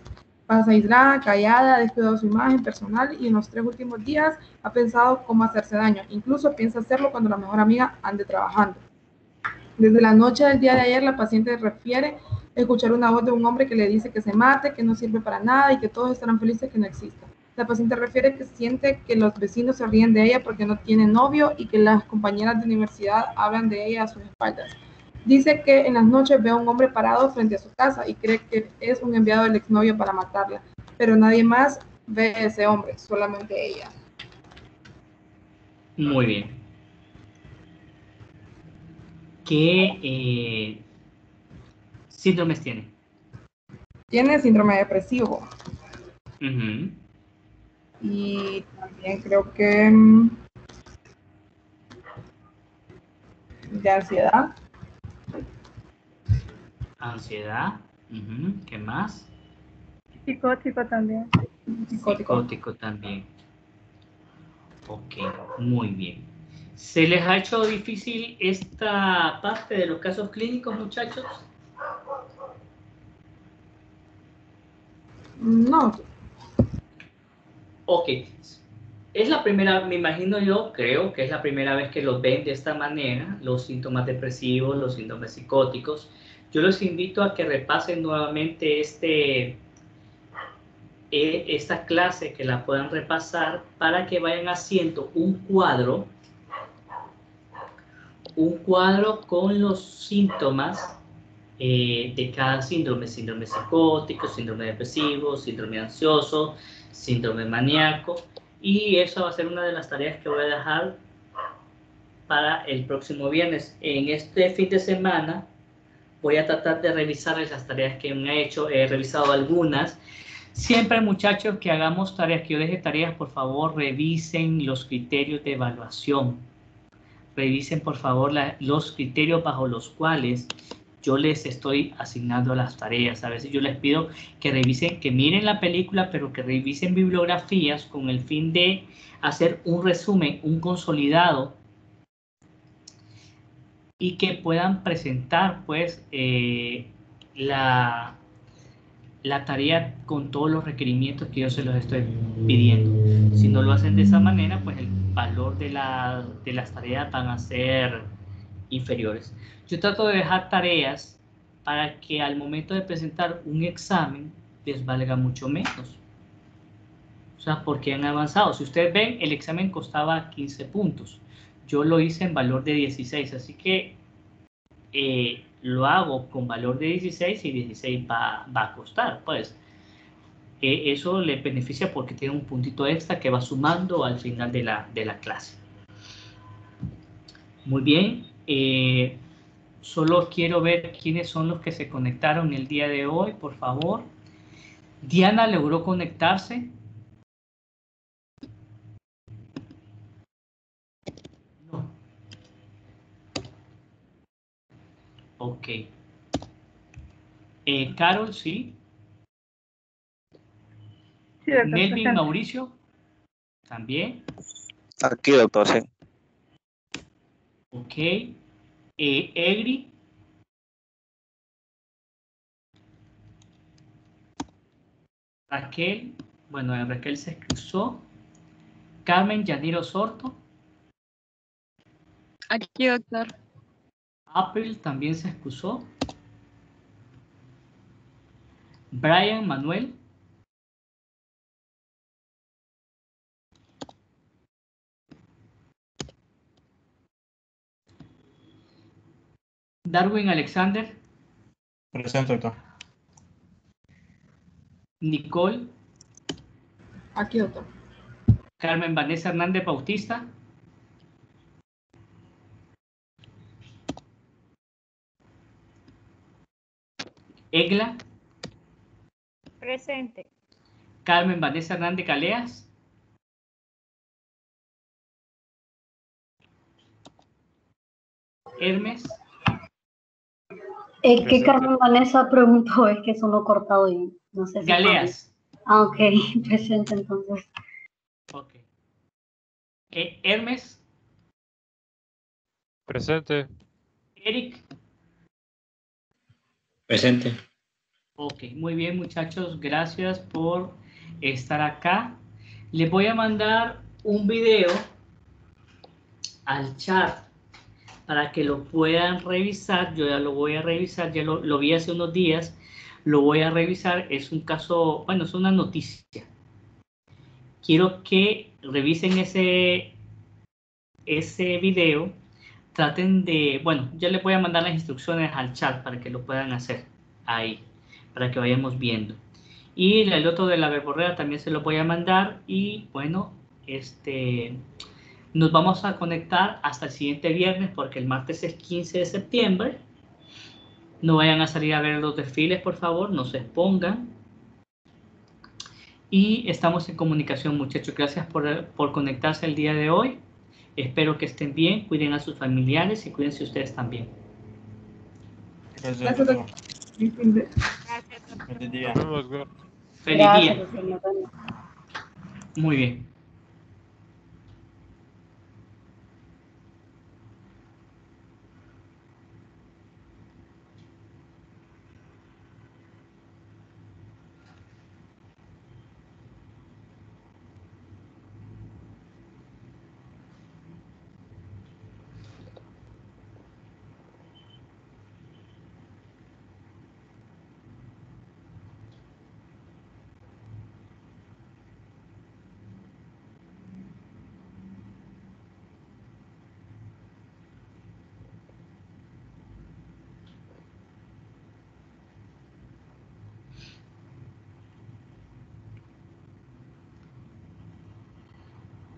Pasa aislada, callada, ha descuidado su imagen personal y en los 3 últimos días ha pensado cómo hacerse daño. Incluso piensa hacerlo cuando la mejor amiga ande trabajando. Desde la noche del día de ayer, la paciente refiere escuchar una voz de un hombre que le dice que se mate, que no sirve para nada y que todos estarán felices que no exista. La paciente refiere que siente que los vecinos se ríen de ella porque no tiene novio y que las compañeras de universidad hablan de ella a sus espaldas. Dice que en las noches ve a un hombre parado frente a su casa y cree que es un enviado del exnovio para matarla, pero nadie más ve a ese hombre, solamente ella. Muy bien. ¿Qué síndromes tiene? Tiene síndrome depresivo. Uh-huh. Y también creo que de ansiedad. Ansiedad. Uh-huh. ¿Qué más? Psicótico también. Psicótico también. Ok, muy bien. ¿Se les ha hecho difícil esta parte de los casos clínicos, muchachos? No. Ok. Es la primera, me imagino yo, creo que es la primera vez que los ven de esta manera, los síntomas depresivos, los síntomas psicóticos. Yo los invito a que repasen nuevamente esta clase, que la puedan repasar para que vayan haciendo un cuadro con los síntomas de cada síndrome psicótico, síndrome depresivo, síndrome ansioso, síndrome maníaco, y eso va a ser una de las tareas que voy a dejar para el próximo viernes. En este fin de semana voy a tratar de revisar las tareas que me he hecho, he revisado algunas. Siempre, muchachos, que hagamos tareas, que yo deje tareas, por favor, revisen los criterios de evaluación. Revisen, por favor, los criterios bajo los cuales yo les estoy asignando las tareas. A veces yo les pido que revisen, que miren la película, pero que revisen bibliografías con el fin de hacer un resumen, un consolidado, y que puedan presentar, pues, la tarea con todos los requerimientos que yo se los estoy pidiendo. Si no lo hacen de esa manera, pues el valor de las tareas van a ser inferiores. Yo trato de dejar tareas para que al momento de presentar un examen les valga mucho menos. O sea, porque han avanzado. Si ustedes ven, el examen costaba 15 puntos. Yo lo hice en valor de 16, así que lo hago con valor de 16 y 16 va a costar, pues. Eso le beneficia porque tiene un puntito extra que va sumando al final de la clase. Muy bien. Solo quiero ver quiénes son los que se conectaron el día de hoy, por favor. Diana logró conectarse. No. Ok. Carol, sí. Sí, doctor, Melvin, presente. Mauricio, también. Aquí, doctor, sí. Ok. Egri. Raquel. Bueno, Raquel se excusó. Carmen Yaniro Sorto. Aquí, doctor. April también se excusó. Brian Manuel. Darwin Alexander. Presente, doctor. Nicole. Aquí, doctor. Carmen Vanessa Hernández Bautista. Egla. Presente. Carmen Vanessa Hernández Caleas. Hermes. ¿Qué Presente. Carmen Vanessa preguntó? Es que sonó cortado y no sé si... Galeas. Ah, ok, presente entonces. Ok. Hermes. Presente. Eric. Presente. Ok, muy bien muchachos, gracias por estar acá. Les voy a mandar un video al chat para que lo puedan revisar. Yo ya lo voy a revisar, ya lo vi hace unos días, lo voy a revisar. Es un caso, bueno, es una noticia. Quiero que revisen ese video. Traten de, bueno, ya les voy a mandar las instrucciones al chat para que lo puedan hacer ahí, para que vayamos viendo. Y el otro de la verborrea también se lo voy a mandar. Y bueno, nos vamos a conectar hasta el siguiente viernes porque el martes es 15 de septiembre. No vayan a salir a ver los desfiles, por favor, no se expongan. Y estamos en comunicación, muchachos. Gracias por conectarse el día de hoy. Espero que estén bien, cuiden a sus familiares y cuídense ustedes también. Gracias, Gracias, doctor. doctor. Gracias, doctor. Feliz día. Nos vemos, doctor. Feliz Gracias, día. doctor. Nos vemos. Muy bien.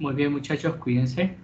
Muy bien, muchachos, cuídense.